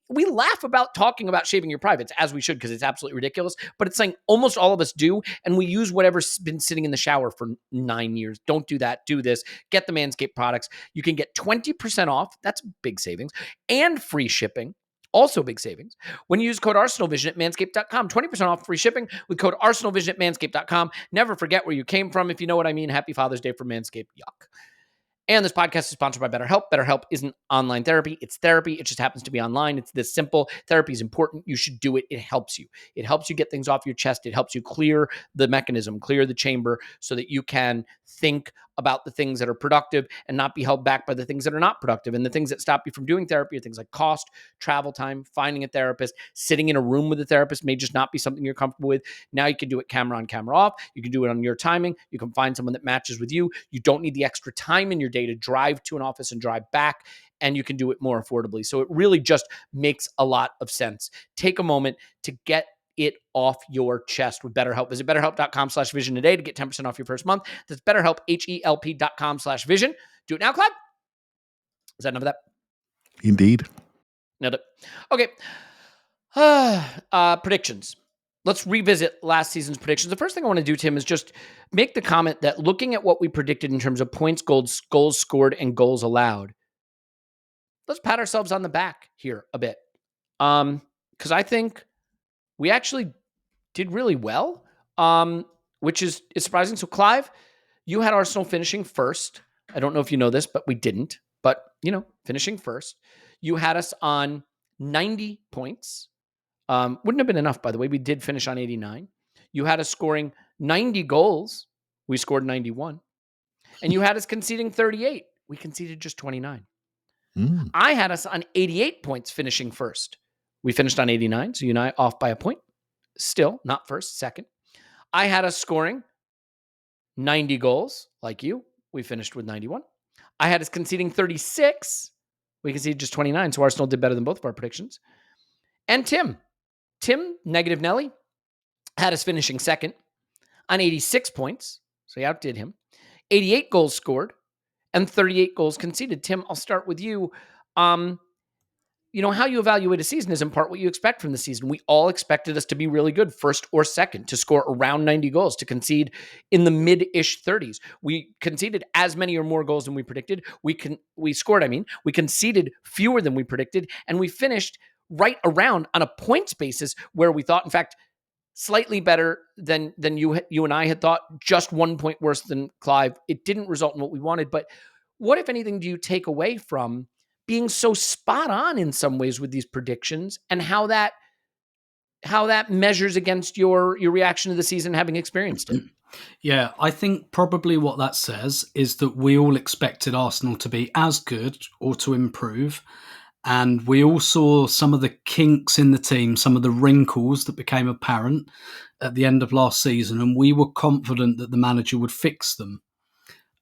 We laugh about talking about shaving your privates, as we should, because it's absolutely ridiculous. But it's like almost all of us do, and we use whatever's been sitting in the shower for 9 years. Don't do that. Do this. Get the Manscaped products. You can get 20% off. That's big savings. And free shipping. Also big savings when you use code ArsenalVision at manscaped.com. 20% off free shipping with code ArsenalVision at manscaped.com. Never forget where you came from, if you know what I mean. Happy Father's Day for Manscaped. Yuck. And this podcast is sponsored by BetterHelp. BetterHelp isn't online therapy. It's therapy. It just happens to be online. It's this simple. Therapy is important. You should do it. It helps you. It helps you get things off your chest. It helps you clear the mechanism, clear the chamber so that you can think about the things that are productive and not be held back by the things that are not productive. And the things that stop you from doing therapy are things like cost, travel time, finding a therapist, sitting in a room with a therapist may just not be something you're comfortable with. Now you can do it camera on, camera off. You can do it on your timing. You can find someone that matches with you. You don't need the extra time in your day to drive to an office and drive back, and you can do it more affordably. So it really just makes a lot of sense. Take a moment to get it off your chest with BetterHelp. Visit BetterHelp.com/vision today to get 10% off your first month. That's BetterHelp, HELP.com/vision. Do it now, Clive. Is that enough of that? Indeed. Nailed it. Okay. Predictions. Let's revisit last season's predictions. The first thing I want to do, Tim, is just make the comment that looking at what we predicted in terms of points, goals scored, and goals allowed, let's pat ourselves on the back here a bit. Because I think we actually did really well, which is surprising. So, Clive, you had Arsenal finishing first. I don't know if you know this, but we didn't. But, finishing first. You had us on 90 points. Wouldn't have been enough, by the way. We did finish on 89. You had us scoring 90 goals. We scored 91. And you had us conceding 38. We conceded just 29. I had us on 88 points finishing first. We finished on 89, so you and I off by a point. Still, not first, second. I had us scoring 90 goals, like you. We finished with 91. I had us conceding 36. We conceded just 29, so Arsenal did better than both of our predictions. And Tim, negative Nelly, had us finishing second on 86 points, so he outdid him. 88 goals scored and 38 goals conceded. Tim, I'll start with you. How you evaluate a season is in part what you expect from the season. We all expected us to be really good, first or second, to score around 90 goals, to concede in the mid-ish 30s. We conceded as many or more goals than we predicted. We conceded fewer than we predicted, and we finished right around on a points basis where we thought, in fact, slightly better than you and I had thought, just 1 point worse than Clive. It didn't result in what we wanted, but what, if anything, do you take away from being so spot on in some ways with these predictions, and how that measures against your reaction to the season having experienced it? Yeah, I think probably what that says is that we all expected Arsenal to be as good or to improve. And we all saw some of the kinks in the team, some of the wrinkles that became apparent at the end of last season. And we were confident that the manager would fix them.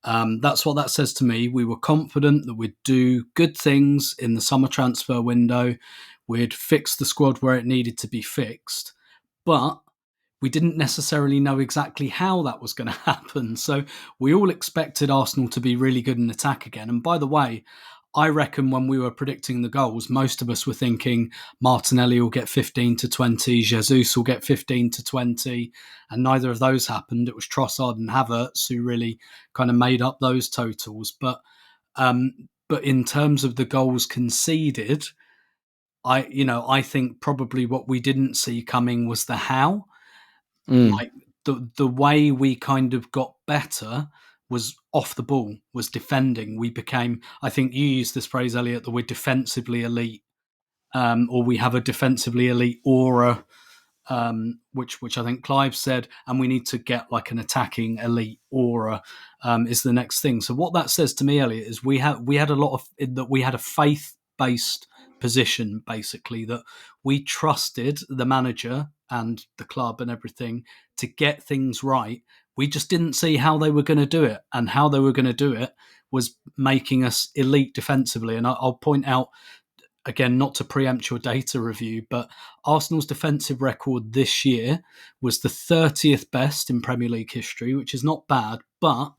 That's what that says to me. We were confident that we'd do good things in the summer transfer window. We'd fix the squad where it needed to be fixed. But we didn't necessarily know exactly how that was going to happen. So we all expected Arsenal to be really good in attack again. And by the way, I reckon when we were predicting the goals, most of us were thinking Martinelli will get 15 to 20, Jesus will get 15 to 20, and neither of those happened. It was Trossard and Havertz who really kind of made up those totals. But in terms of the goals conceded, I think probably what we didn't see coming was the how. Like the way we kind of got better was off the ball, was defending. We became, I think you used this phrase, Elliot, that we're defensively elite, or we have a defensively elite aura, which I think Clive said, and we need to get like an attacking elite aura is the next thing. So what that says to me, Elliot, is we had a faith-based position, basically, that we trusted the manager and the club and everything to get things right. We just didn't see how they were going to do it, and how they were going to do it was making us elite defensively. And I'll point out again, not to preempt your data review, but Arsenal's defensive record this year was the 30th best in Premier League history, which is not bad, but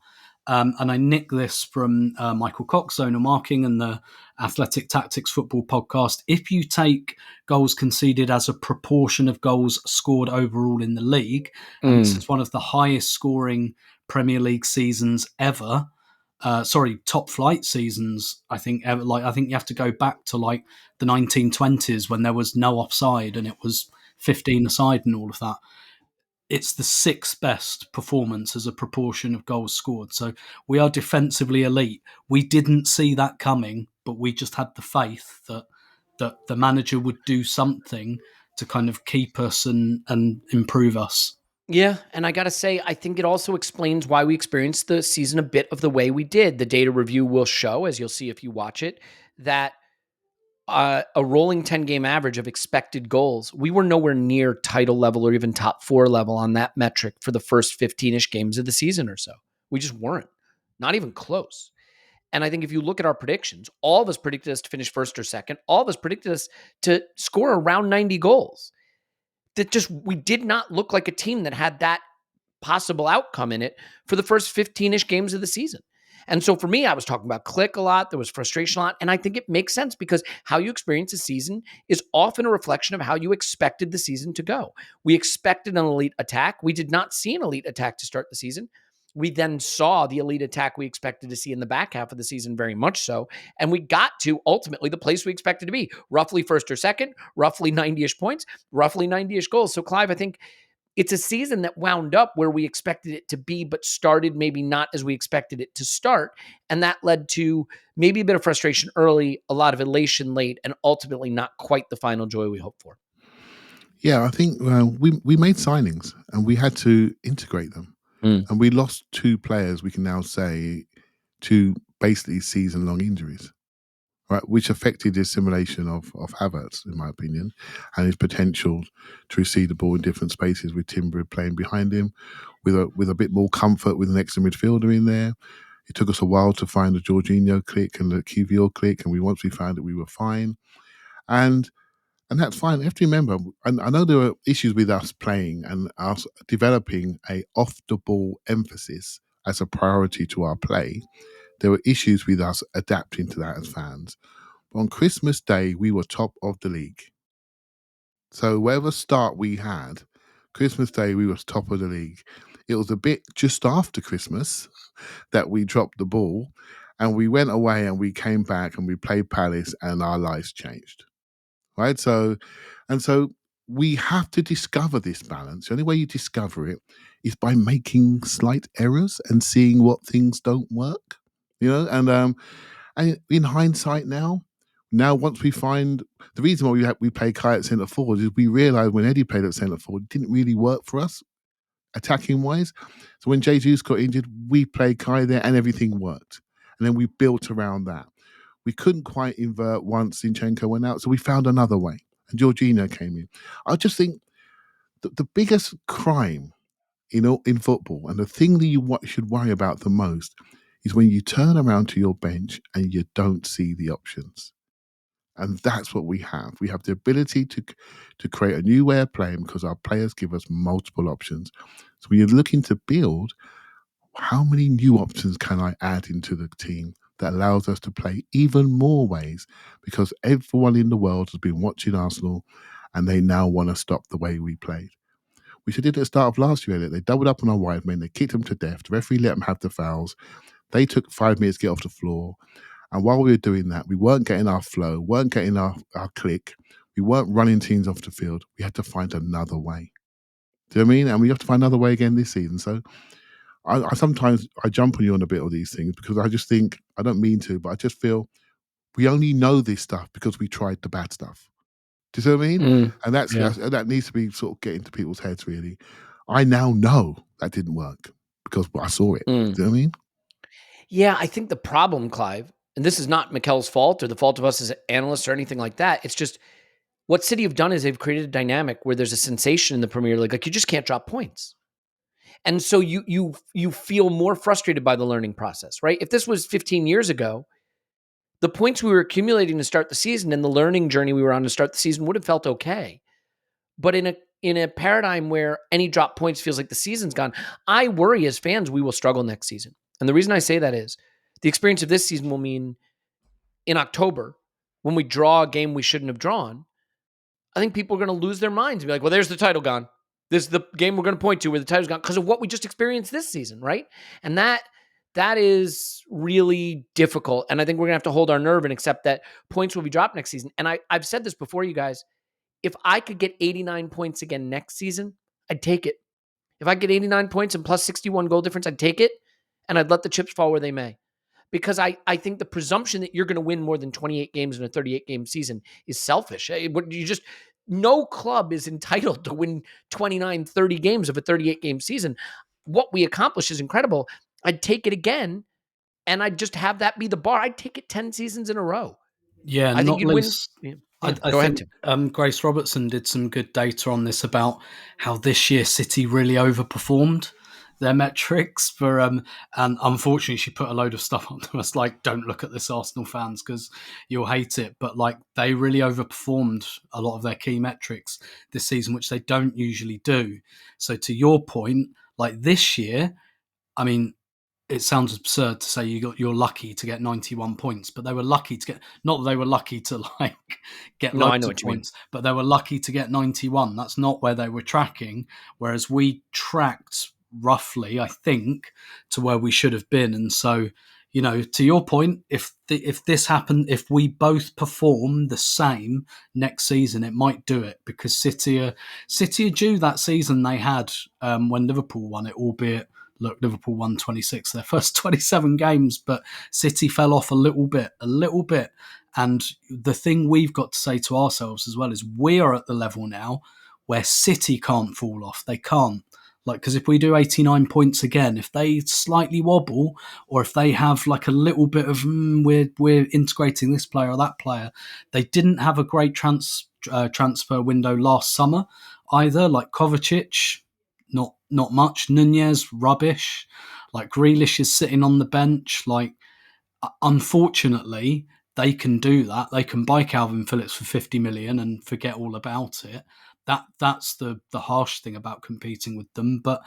and I nicked this from Michael Cox, Zonal Marking, and the Athletic Tactics Football podcast. If you take goals conceded as a proportion of goals scored overall in the league, and this is one of the highest scoring Premier League seasons ever. Top flight seasons, I think ever. I think you have to go back to like the 1920s when there was no offside and it was 15 aside and all of that. It's the sixth best performance as a proportion of goals scored. So we are defensively elite. We didn't see that coming, but we just had the faith that the manager would do something to kind of keep us and improve us. Yeah, and I got to say, I think it also explains why we experienced the season a bit of the way we did. The data review will show, as you'll see if you watch it, that a rolling 10-game average of expected goals, we were nowhere near title level or even top 4 level on that metric for the first 15-ish games of the season or so. We just weren't. Not even close. And I think if you look at our predictions, all of us predicted us to finish first or second. All of us predicted us to score around 90 goals. We did not look like a team that had that possible outcome in it for the first 15-ish games of the season. And so for me, I was talking about click a lot. There was frustration a lot. And I think it makes sense because how you experience a season is often a reflection of how you expected the season to go. We expected an elite attack. We did not see an elite attack to start the season. We then saw the elite attack we expected to see in the back half of the season, very much so. And we got to ultimately the place we expected to be, roughly first or second, roughly 90-ish points, roughly 90-ish goals. So Clive, I think it's a season that wound up where we expected it to be, but started maybe not as we expected it to start. And that led to maybe a bit of frustration early, a lot of elation late, and ultimately not quite the final joy we hoped for. Yeah, I think we made signings and we had to integrate them. And we lost 2 players, we can now say, to basically season-long injuries, right? Which affected the assimilation of Havertz, in my opinion, and his potential to receive the ball in different spaces with Timber playing behind him, with a bit more comfort with an extra midfielder in there. It took us a while to find the Jorginho click and the Kiwior click, and once we found it, we were fine. And that's fine. You have to remember, I know there were issues with us playing and us developing a off-the-ball emphasis as a priority to our play. There were issues with us adapting to that as fans. But on Christmas Day, we were top of the league. So whatever start we had, Christmas Day, we were top of the league. It was a bit just after Christmas that we dropped the ball, and we went away and we came back and we played Palace and our lives changed. Right, so we have to discover this balance. The only way you discover it is by making slight errors and seeing what things don't work. And in hindsight now once we find the reason why we play Kai at centre forward is we realised when Eddie played at centre forward, it didn't really work for us attacking wise. So when Jesus got injured, we played Kai there and everything worked, and then we built around that. We couldn't quite invert once Zinchenko went out, so we found another way. And Jorginho came in. I just think that the biggest crime, in football, and the thing that you should worry about the most, is when you turn around to your bench and you don't see the options. And that's what we have. We have the ability to create a new way of playing because our players give us multiple options. So when you're looking to build, how many new options can I add into the team that allows us to play even more ways? Because everyone in the world has been watching Arsenal and they now want to stop the way we played. We should did at the start of last year. They doubled up on our wide men. They kicked them to death. The referee let them have the fouls. They took 5 minutes to get off the floor. And while we were doing that, we weren't getting our flow, weren't getting our click. We weren't running teams off the field. We had to find another way. Do you know what I mean? And we have to find another way again this season. So I sometimes jump on you on a bit of these things because I just think, I don't mean to, but I just feel we only know this stuff because we tried the bad stuff. Do you see what I mean? And that needs to be sort of get into people's heads, really. I now know that didn't work because I saw it. Do you know what I mean? Yeah, I think the problem, Clive, and this is not Mikel's fault or the fault of us as analysts or anything like that. It's just what City have done is they've created a dynamic where there's a sensation in the Premier League. Like you just can't drop points. And so you feel more frustrated by the learning process, right? If this was 15 years ago, the points we were accumulating to start the season and the learning journey we were on to start the season would have felt okay. But in a paradigm where any drop points feels like the season's gone, I worry as fans we will struggle next season. And the reason I say that is the experience of this season will mean in October, when we draw a game we shouldn't have drawn, I think people are going to lose their minds and be like, well, there's the title gone. This is the game we're going to point to where the title's gone because of what we just experienced this season, right? And that is really difficult. And I think we're going to have to hold our nerve and accept that points will be dropped next season. And I've said this before, you guys. If I could get 89 points again next season, I'd take it. If I get 89 points and plus 61 goal difference, I'd take it. And I'd let the chips fall where they may. Because I think the presumption that you're going to win more than 28 games in a 38-game season is selfish. No club is entitled to win 29, 30 games of a 38-game season. What we accomplish is incredible. I'd take it again, and I'd just have that be the bar. I'd take it 10 seasons in a row. Yeah, I think not you'd least. win. I Go ahead, think Tim. Grace Robertson did some good data on this about how this year City really overperformed their metrics for and unfortunately she put a load of stuff on them. It's like, don't look at this, Arsenal fans, because you'll hate it. But like, they really overperformed a lot of their key metrics this season, which they don't usually do. So to your point, like this year, I mean, it sounds absurd to say you're lucky to get 91 points, but they were lucky to get, not that they were lucky to like get No, I loads know of what you mean. points, but they were lucky to get 91. That's not where they were tracking. Whereas we tracked roughly, I think, to where we should have been. And so, you know, to your point, if this happened, if we both perform the same next season, it might do it, because City are due that season they had when Liverpool won it, albeit, look, Liverpool won 26 their first 27 games, but City fell off a little bit. And the thing we've got to say to ourselves as well is we are at the level now where City can't fall off. They can't. Like, because if we do 89 points again, if they slightly wobble, or if they have like a little bit of, we're integrating this player or that player, they didn't have a great transfer window last summer either. Like Kovacic, not much. Nunez, rubbish. Like Grealish is sitting on the bench. Like, unfortunately, they can do that. They can buy Calvin Phillips for 50 million and forget all about it. That's the harsh thing about competing with them. But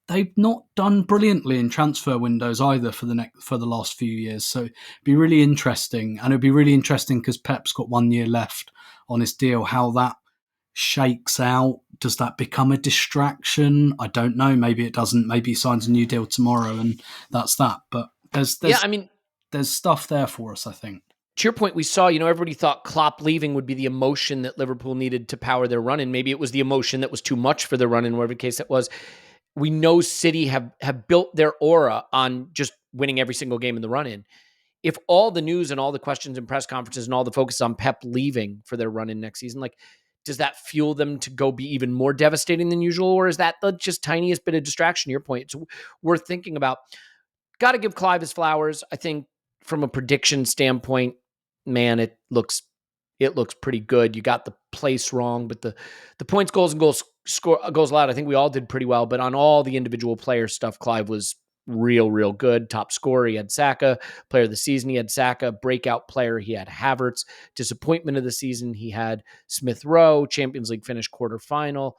they've not done brilliantly in transfer windows either for the last few years. So it'd be really interesting, and it'd be really interesting because Pep's got 1 year left on his deal. How that shakes out. Does that become a distraction? I don't know. Maybe it doesn't. Maybe he signs a new deal tomorrow and that's that. But there's stuff there for us, I think. To your point, we saw, everybody thought Klopp leaving would be the emotion that Liverpool needed to power their run in. Maybe it was the emotion that was too much for their run in, whatever case it was. We know City have built their aura on just winning every single game in the run in. If all the news and all the questions and press conferences and all the focus on Pep leaving for their run in next season, like, does that fuel them to go be even more devastating than usual? Or is that the just tiniest bit of distraction? To your point, it's worth thinking about. Got to give Clive his flowers. I think from a prediction standpoint, man, it looks pretty good. You got the place wrong, but the points, goals, and goals allowed, I think we all did pretty well. But on all the individual player stuff, Clive was real good. Top scorer, he had Saka. Player of the season, he had Saka. Breakout player, he had Havertz. Disappointment of the season, he had Smith Rowe. Champions League finish quarterfinal.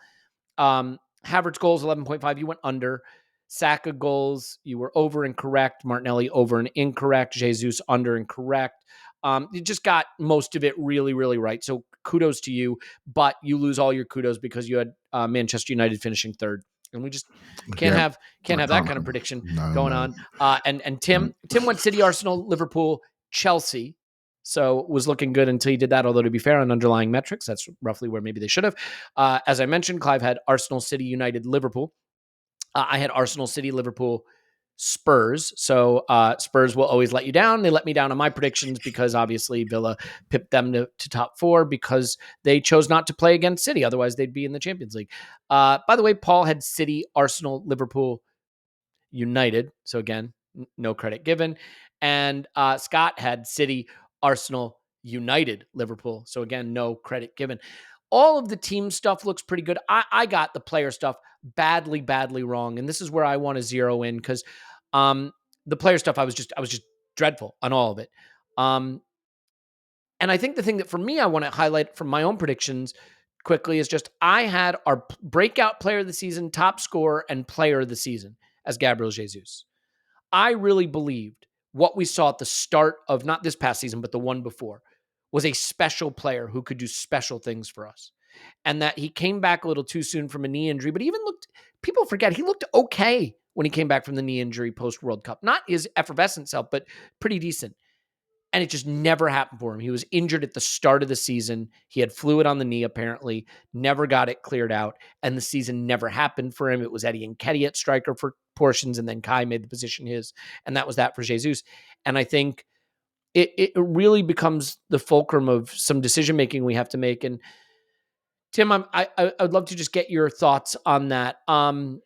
Havertz goals 11.5. You went under. Saka goals, you were over and correct. Martinelli over and incorrect. Jesus under and correct. You just got most of it really right. So kudos to you, but you lose all your kudos because you had Manchester United finishing third. And we just can't have that kind of prediction going on. And Tim went City, Arsenal, Liverpool, Chelsea. So was looking good until he did that. Although to be fair on underlying metrics, that's roughly where maybe they should have. As I mentioned, Clive had Arsenal, City, United, Liverpool. I had Arsenal, City, Liverpool, Spurs. So Spurs will always let you down. They let me down on my predictions because obviously Villa pipped them to top four because they chose not to play against City. Otherwise, they'd be in the Champions League. By the way, Paul had City, Arsenal, Liverpool, United. So again, no credit given. And Scott had City, Arsenal, United, Liverpool. So again, no credit given. All of the team stuff looks pretty good. I got the player stuff badly wrong. And this is where I want to zero in because the player stuff, I was just dreadful on all of it. And I think the thing that for me, I want to highlight from my own predictions quickly is just I had our breakout player of the season, top scorer, and player of the season as Gabriel Jesus. I really believed what we saw at the start of not this past season, but the one before was a special player who could do special things for us. And that he came back a little too soon from a knee injury, but even people forget, he looked okay when he came back from the knee injury post World Cup. Not his effervescent self, but pretty decent. And it just never happened for him. He was injured at the start of the season. He had fluid on the knee, apparently, never got it cleared out. And the season never happened for him. It was Eddie Nketiah at striker for portions, and then Kai made the position his. And that was that for Jesus. And I think it really becomes the fulcrum of some decision-making we have to make. And Tim, I'd love to just get your thoughts on that. I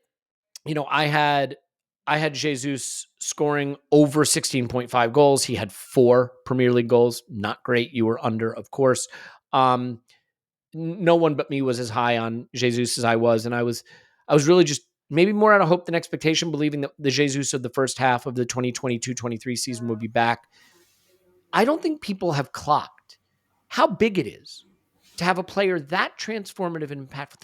had Jesus scoring over 16.5 goals. He had 4 Premier League goals. Not great. You were under, of course. No one but me was as high on Jesus as I was. And I was really just maybe more out of hope than expectation, believing that the Jesus of the first half of the 2022-23 season would be back. I don't think people have clocked how big it is to have a player that transformative and impactful.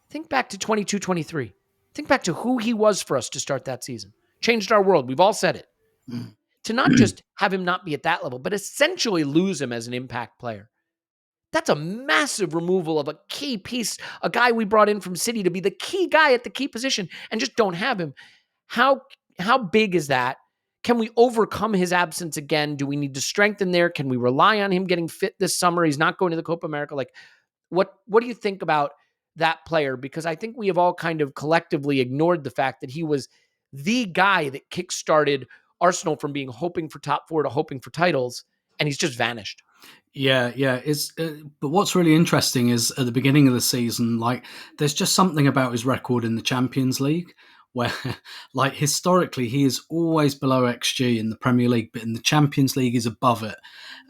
Think back to 22-23. Think back to who he was for us to start that season. Changed our world. We've all said it. To not just have him not be at that level, but essentially lose him as an impact player. That's a massive removal of a key piece, a guy we brought in from City to be the key guy at the key position and just don't have him. How big is that? Can we overcome his absence again? Do we need to strengthen there? Can we rely on him getting fit this summer? He's not going to the Copa America. Like, what do you think about that player? Because I think we have all kind of collectively ignored the fact that he was the guy that kickstarted Arsenal from being hoping for top 4 to hoping for titles, and he's just vanished. Yeah. It's but what's really interesting is at the beginning of the season, like there's just something about his record in the Champions League where, like historically, he is always below XG in the Premier League, but in the Champions League, he's above it.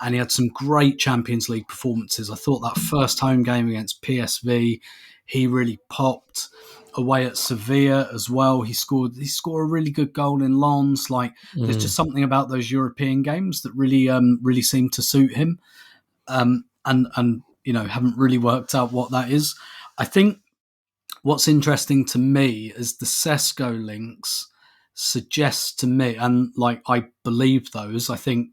And he had some great Champions League performances. I thought that first home game against PSV, he really popped. Away at Sevilla as well, he scored a really good goal in Lens. Like there's just something about those European games that really seem to suit him. And haven't really worked out what that is. I think what's interesting to me is the Sesko links suggest to me, and like I believe those. I think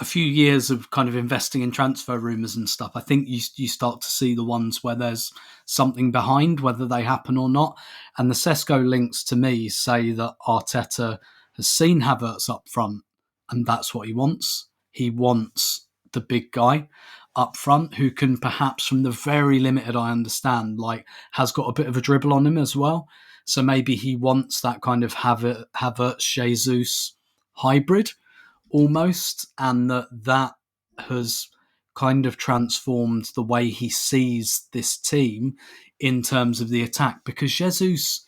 a few years of kind of investing in transfer rumours and stuff, I think you start to see the ones where there's something behind, whether they happen or not. And the Sesko links to me say that Arteta has seen Havertz up front, and that's what he wants. He wants the big guy up front who can perhaps, from the very limited I understand, like has got a bit of a dribble on him as well. So maybe he wants that kind of Havertz Jesus hybrid almost, and that has kind of transformed the way he sees this team in terms of the attack. Because Jesus,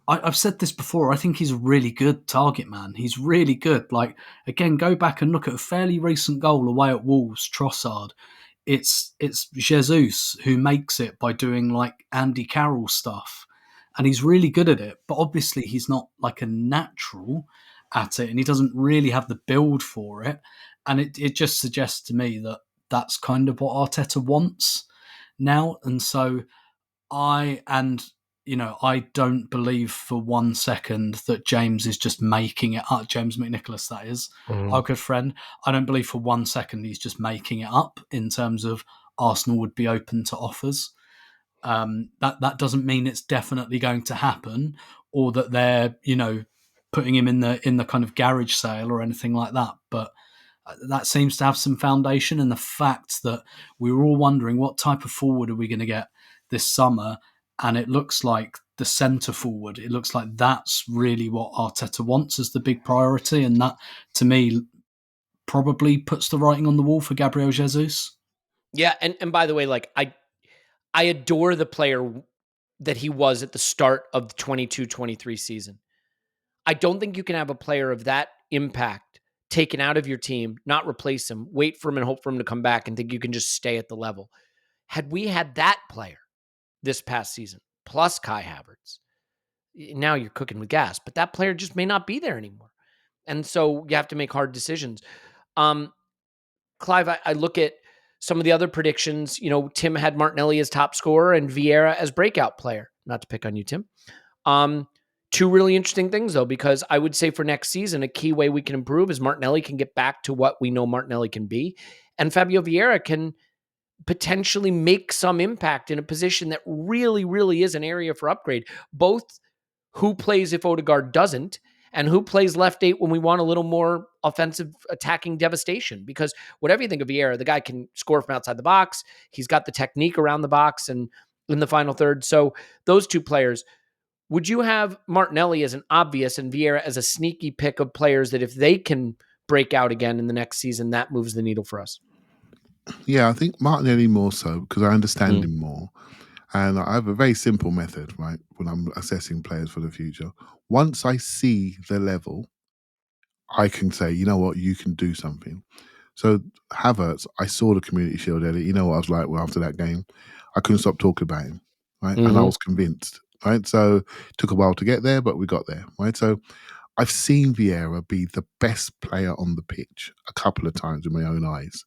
I've said this before, I think he's a really good target man. He's really good. Like, again, go back and look at a fairly recent goal away at Wolves, Trossard. It's Jesus who makes it by doing like Andy Carroll stuff. And he's really good at it. But obviously he's not like a natural at it, and he doesn't really have the build for it. And it just suggests to me that that's kind of what Arteta wants now. And so I don't believe for 1 second that James is just making it up. James McNicholas, that is, our good friend. I don't believe for 1 second he's just making it up in terms of Arsenal would be open to offers. That doesn't mean it's definitely going to happen, or that they're putting him in the kind of garage sale or anything like that. But that seems to have some foundation, and the fact that we were all wondering what type of forward are we going to get this summer, and it looks like the centre forward. It looks like that's really what Arteta wants as the big priority, and that, to me, probably puts the writing on the wall for Gabriel Jesus. Yeah, and by the way, like I adore the player that he was at the start of the 22-23 season. I don't think you can have a player of that impact taken out of your team, not replace him, wait for him and hope for him to come back and think you can just stay at the level. Had we had that player this past season, plus Kai Havertz, now you're cooking with gas, but that player just may not be there anymore. And so you have to make hard decisions. Clive, I look at some of the other predictions. Tim had Martinelli as top scorer and Vieira as breakout player. Not to pick on you, Tim. Two really interesting things, though, because I would say for next season, a key way we can improve is Martinelli can get back to what we know Martinelli can be. And Fabio Vieira can potentially make some impact in a position that really, really is an area for upgrade. Both who plays if Odegaard doesn't, and who plays left 8 when we want a little more offensive attacking devastation. Because whatever you think of Vieira, the guy can score from outside the box. He's got the technique around the box and in the final third. So those two players. Would you have Martinelli as an obvious and Vieira as a sneaky pick of players that if they can break out again in the next season, that moves the needle for us? Yeah, I think Martinelli more so because I understand him more. And I have a very simple method, right, when I'm assessing players for the future. Once I see the level, I can say, you know what, you can do something. So Havertz, I saw the Community Shield edit. You know what I was like after that game? I couldn't stop talking about him, right? And I was convinced, right? So it took a while to get there, but we got there, right? So I've seen Vieira be the best player on the pitch a couple of times with my own eyes.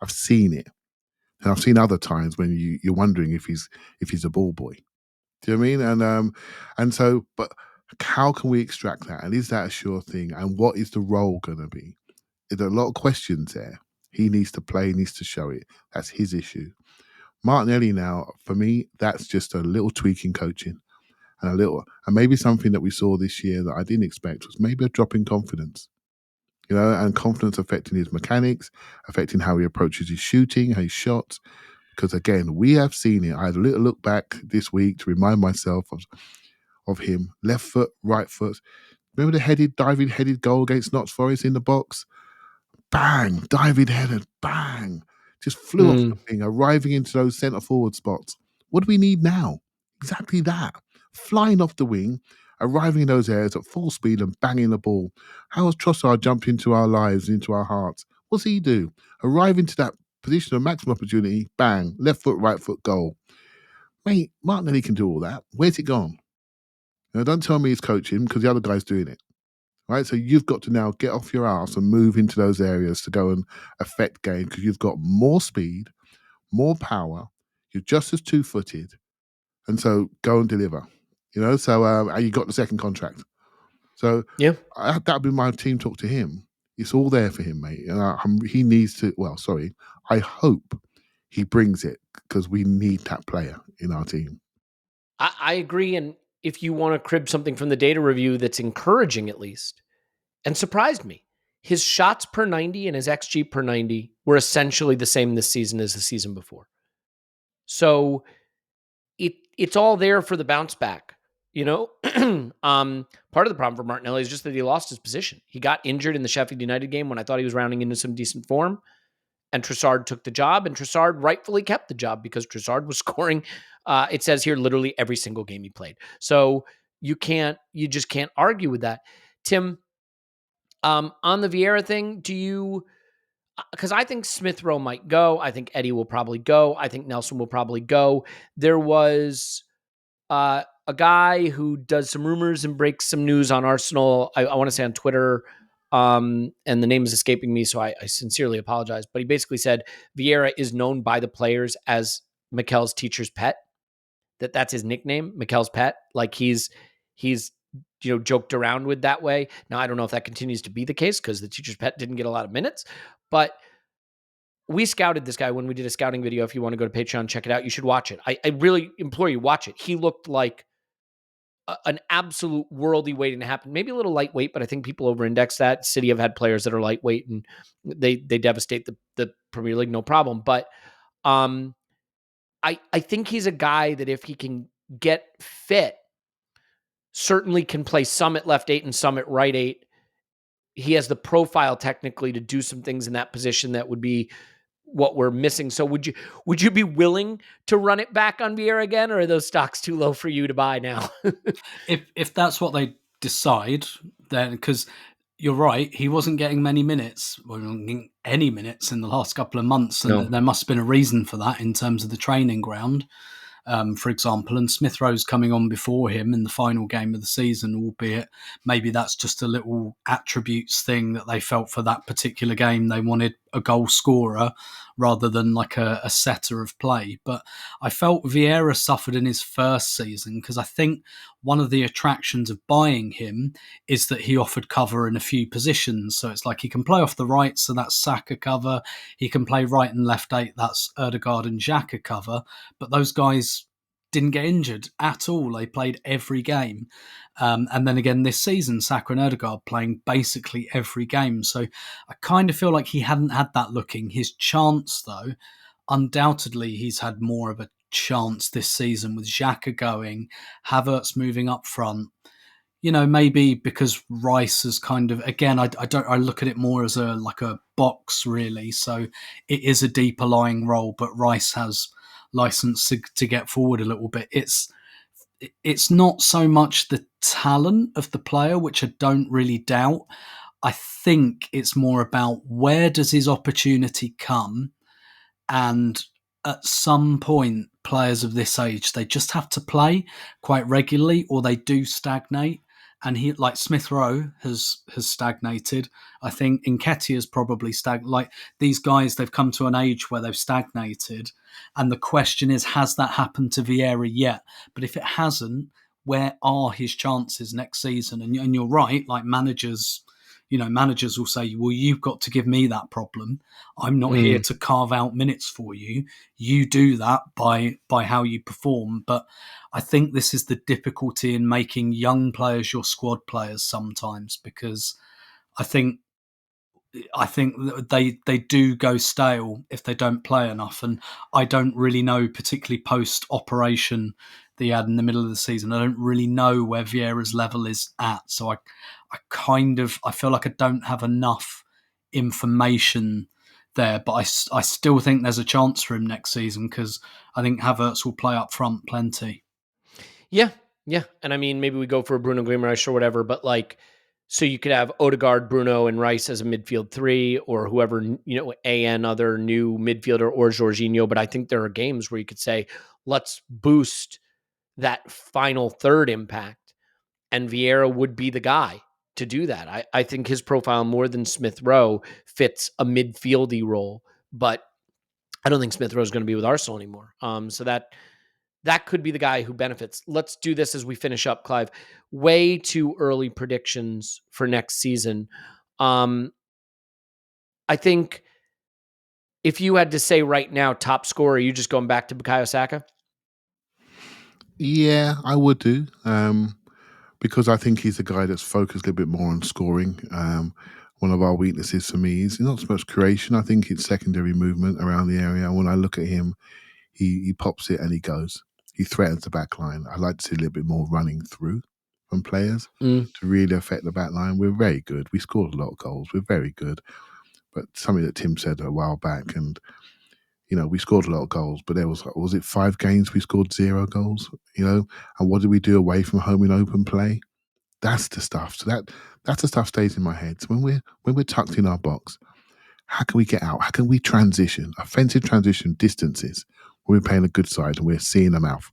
I've seen it. And I've seen other times when you're wondering if he's a ball boy. Do you know what I mean? And so, but how can we extract that? And is that a sure thing? And what is the role going to be? There's a lot of questions there. He needs to play, he needs to show it. That's his issue. Martinelli now, for me, that's just a little tweaking coaching and maybe something that we saw this year that I didn't expect was maybe a drop in confidence. And confidence affecting his mechanics, affecting how he approaches his shooting, his shots. Because again, we have seen it. I had a little look back this week to remind myself of him. Left foot, right foot. Remember the diving headed goal against Notts Forest in the box? Bang! Diving headed, bang! Just flew off the thing, arriving into those centre forward spots. What do we need now? Exactly that. Flying off the wing, arriving in those areas at full speed and banging the ball. How has Trossard jumped into our lives, into our hearts? What's he do? Arrive into that position of maximum opportunity, bang, left foot, right foot, goal. Mate, Martinelli can do all that. Where's it gone? Don't tell me he's coaching because the other guy's doing it. Right? So you've got to now get off your ass and move into those areas to go and affect game because you've got more speed, more power, you're just as two-footed, and so go and deliver. So you got the second contract. So yeah, that'd be my team talk to him. It's all there for him, mate. And he needs to. I hope he brings it because we need that player in our team. I agree. And if you want to crib something from the data review that's encouraging, at least, and surprised me, his shots per 90 and his XG per 90 were essentially the same this season as the season before. So it's all there for the bounce back. Part of the problem for Martinelli is just that he lost his position. He got injured in the Sheffield United game when I thought he was rounding into some decent form, and Trossard took the job, and Trossard rightfully kept the job because Trossard was scoring, it says here, literally every single game he played. So you just can't argue with that. Tim, on the Vieira thing, because I think Smith Rowe might go. I think Eddie will probably go. I think Nelson will probably go. There was a guy who does some rumors and breaks some news on Arsenal. I want to say on Twitter, and the name is escaping me, so I sincerely apologize. But he basically said Vieira is known by the players as Mikel's teacher's pet. That's his nickname, Mikel's pet. Like he's joked around with that way. Now, I don't know if that continues to be the case because the teacher's pet didn't get a lot of minutes, but we scouted this guy when we did a scouting video. If you want to go to Patreon, check it out. You should watch it. I really implore you, watch it. He looked like an absolute worldy waiting to happen. Maybe a little lightweight, but I think people over-index that. City have had players that are lightweight and they devastate the Premier League, no problem. But I think he's a guy that if he can get fit, certainly can play some at left 8 and some at right 8. He has the profile technically to do some things in that position that would be what we're missing. So would you be willing to run it back on Vieira again, or are those stocks too low for you to buy now? if that's what they decide, then, because you're right, he wasn't getting many minutes, any minutes in the last couple of months, and there must have been a reason for that in terms of the training ground. for example, and Smith Rowe's coming on before him in the final game of the season, albeit maybe that's just a little attributes thing that they felt for that particular game. They wanted a goal scorer rather than like a setter of play. But I felt Vieira suffered in his first season because I think one of the attractions of buying him is that he offered cover in a few positions. So it's like he can play off the right, so that's Saka cover. He can play right and left 8, that's Ødegaard and Xhaka cover. But those guys didn't get injured at all. They played every game. And then again this season, Saka and Ødegaard playing basically every game. So I kind of feel like he hadn't had that looking. His chance, though, undoubtedly he's had more of a chance this season with Xhaka going, Havertz moving up front. You know, maybe because Rice is kind of, again, I look at it more as a box really. So it is a deeper lying role, but Rice has license to get forward a little bit. It's not so much the talent of the player, which I don't really doubt. I think it's more about where does his opportunity come, and at some point, players of this age, they just have to play quite regularly or they do stagnate. And he, like Smith Rowe, has stagnated. I think Nketiah has probably stagnated. Like these guys, they've come to an age where they've stagnated. And the question is, has that happened to Vieira yet? But if it hasn't, where are his chances next season? And you're right, like managers will say, well, you've got to give me that problem. I'm not here to carve out minutes for you. You do that by how you perform. But I think this is the difficulty in making young players your squad players sometimes, because I think they do go stale if they don't play enough. And I don't really know, particularly post-operation that he had in the middle of the season, I don't really know where Vieira's level is at. So I feel like I don't have enough information there, but I still think there's a chance for him next season because I think Havertz will play up front plenty. Yeah. And I mean, maybe we go for a Bruno Guimaraes or whatever, but like, so you could have Ødegaard, Bruno, and Rice as a midfield 3, or whoever, other new midfielder, or Jorginho. But I think there are games where you could say, let's boost that final third impact, and Vieira would be the guy to do that. I think his profile more than Smith Rowe fits a midfieldy role, but I don't think Smith Rowe is going to be with Arsenal anymore. So that could be the guy who benefits. Let's do this as we finish up, Clive. Way too early predictions for next season. I think if you had to say right now, top scorer, are you just going back to Bukayo Saka? Yeah, I would do. Because I think he's a guy that's focused a little bit more on scoring. One of our weaknesses for me is not so much creation. I think it's secondary movement around the area. When I look at him, he pops it and he goes. He threatens the back line. I'd like to see a little bit more running through from players to really affect the back line. We're very good. We scored a lot of goals. We're very good. But something that Tim said a while back, and we scored a lot of goals, but there was it 5 games we scored 0 goals, and what did we do away from home in open play? That's the stuff. So that's the stuff stays in my head. So when we're tucked in our box, how can we get out? How can we transition? Offensive transition distances when we're playing a good side and we're seeing them off.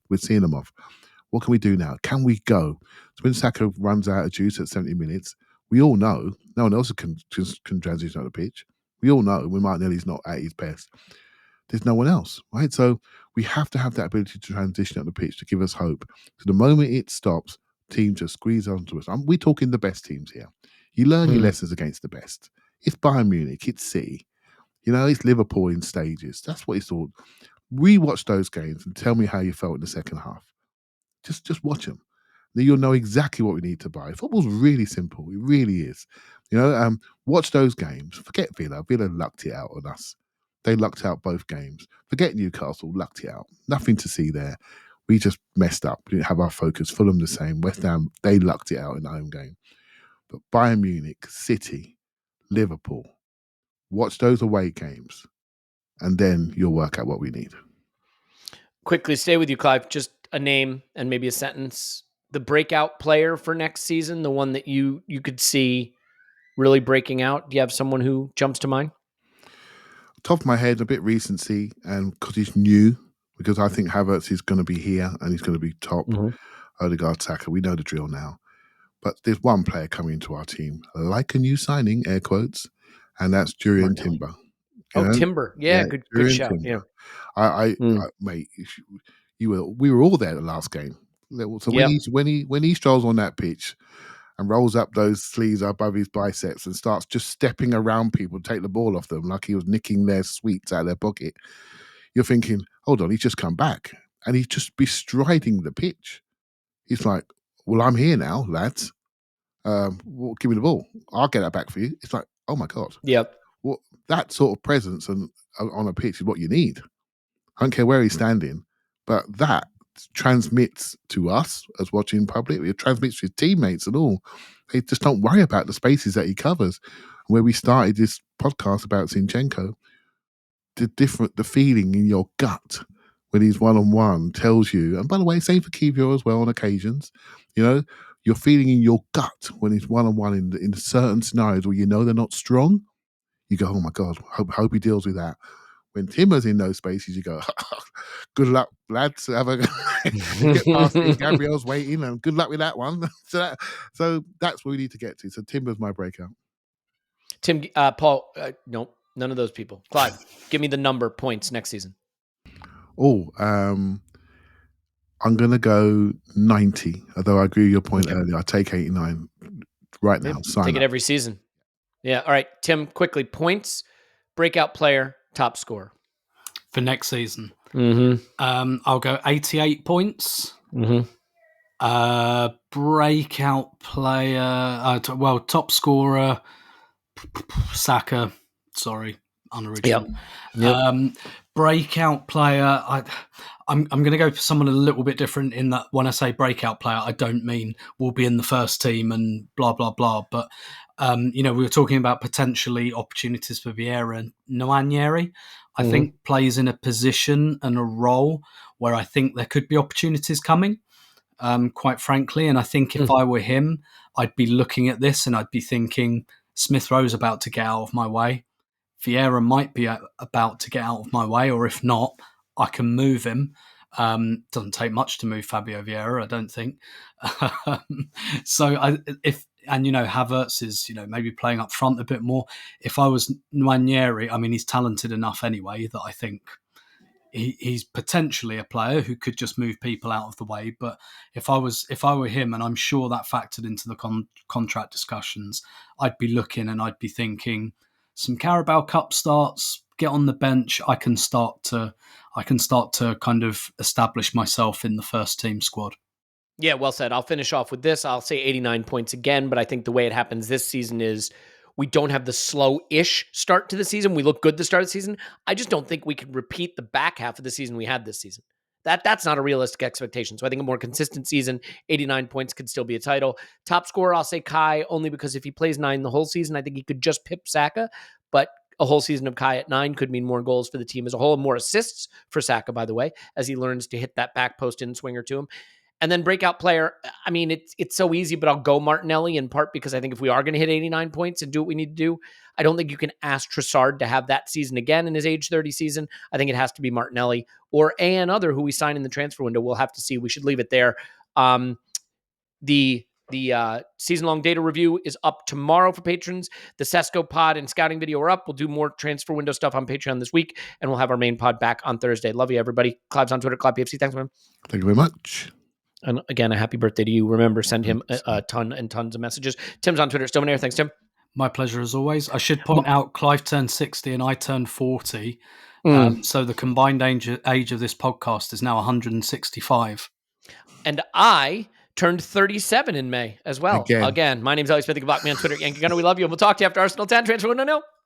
What can we do now? Can we go? So when Saka runs out of juice at 70 minutes, we all know no one else can transition on the pitch. We all know when Martinelli's not at his best, there's no one else, right? So we have to have that ability to transition at the pitch to give us hope. So the moment it stops, teams just squeeze onto us. We're talking the best teams here. You learn your lessons against the best. It's Bayern Munich, it's City. It's Liverpool in stages. That's what it's all. Rewatch those games and tell me how you felt in the second half. Just watch them. Then you'll know exactly what we need to buy. Football's really simple. It really is. Watch those games. Forget Villa. Villa lucked it out on us. They lucked out both games. Forget Newcastle, lucked it out. Nothing to see there. We just messed up. We didn't have our focus. Fulham the same. West Ham, they lucked it out in the home game. But Bayern Munich, City, Liverpool, watch those away games, and then you'll work out what we need. Quickly, stay with you, Clive. Just a name and maybe a sentence. The breakout player for next season, the one that you could see really breaking out. Do you have someone who jumps to mind? Top of my head, a bit recency, and because he's new, because I think Havertz is going to be here and he's going to be top. Mm-hmm. Odegaard, Saka, we know the drill now. But there's one player coming into our team, like a new signing, air quotes, and that's Julian Timber. Timber. Yeah, good shout. Timber. Yeah. I mate, we were all there the last game. So when he strolls on that pitch and rolls up those sleeves above his biceps and starts just stepping around people to take the ball off them like he was nicking their sweets out of their pocket, you're thinking, hold on, he's just come back. And he's just bestriding the pitch. He's like, well, I'm here now, lads. Well, give me the ball. I'll get that back for you. It's like, oh my God. Yep. Well, that sort of presence and on a pitch is what you need. I don't care where he's standing, but that transmits to us as watching public. It transmits to his teammates and all. They just don't worry about the spaces that he covers. Where we started this podcast about Zinchenko, the feeling in your gut when he's one-on-one tells you, and by the way, same for Kiwior as well on occasions, you're feeling in your gut when he's one-on-one in certain scenarios where you know they're not strong. You go, oh my God, hope he deals with that. When Timber's in those spaces, you go, good luck, lads. Have a get past it. Gabriel's waiting, and good luck with that one. So that's what we need to get to. So Timber's my breakout. Tim, Paul, nope, none of those people. Clive, give me the number points next season. Oh, I'm going to go 90, although I agree with your point earlier. I take 89 right now. Take it every season. Yeah. All right, Tim, quickly. Points, breakout player, top scorer. For next season. Mm-hmm. I'll go 88 points. Mm-hmm. Breakout player, top scorer, Saka. Sorry, unoriginal. Yep. Breakout player, I'm going to go for someone a little bit different in that when I say breakout player, I don't mean will be in the first team and blah, blah, blah. But, we were talking about potentially opportunities for Vieira and Nwaneri. I think plays in a position and a role where I think there could be opportunities coming, quite frankly. And I think if I were him, I'd be looking at this and I'd be thinking Smith Rowe's about to get out of my way. Vieira might be about to get out of my way, or if not, I can move him. Doesn't take much to move Fabio Vieira, I don't think. Havertz is, maybe playing up front a bit more. If I was Nwaneri, I mean, he's talented enough anyway that I think he's potentially a player who could just move people out of the way. But if I were him, and I'm sure that factored into the contract discussions, I'd be looking and I'd be thinking, some Carabao Cup starts, get on the bench. I can start to kind of establish myself in the first team squad. Yeah, well said. I'll finish off with this. I'll say 89 points again, but I think the way it happens this season is we don't have the slow-ish start to the season. We look good to start the season. I just don't think we can repeat the back half of the season we had this season. That's not a realistic expectation. So I think a more consistent season, 89 points could still be a title. Top scorer, I'll say Kai, only because if he plays 9 the whole season, I think he could just pip Saka. But a whole season of Kai at 9 could mean more goals for the team as a whole, and more assists for Saka, by the way, as he learns to hit that back post in swinger to him. And then breakout player, I mean, it's so easy, but I'll go Martinelli in part because I think if we are going to hit 89 points and do what we need to do, I don't think you can ask Trossard to have that season again in his age 30 season. I think it has to be Martinelli or another who we sign in the transfer window. We'll have to see. We should leave it there. The season-long data review is up tomorrow for patrons. The Sesko pod and scouting video are up. We'll do more transfer window stuff on Patreon this week, and we'll have our main pod back on Thursday. Love you, everybody. Clive's on Twitter, ClivePFC. Thanks, man. Thank you very much. And again, a happy birthday to you. Remember, send him a ton and tons of messages. Tim's on Twitter. Stoneman Air. Thanks, Tim. My pleasure as always. I should point out Clive turned 60 and I turned 40. So the combined age of this podcast is now 165. And I turned 37 in May as well. Again my name's Elliot Smith. You can block me on Twitter. Yankee Gunner. We love you. And we'll talk to you after Arsenal 10. Transfer window. No.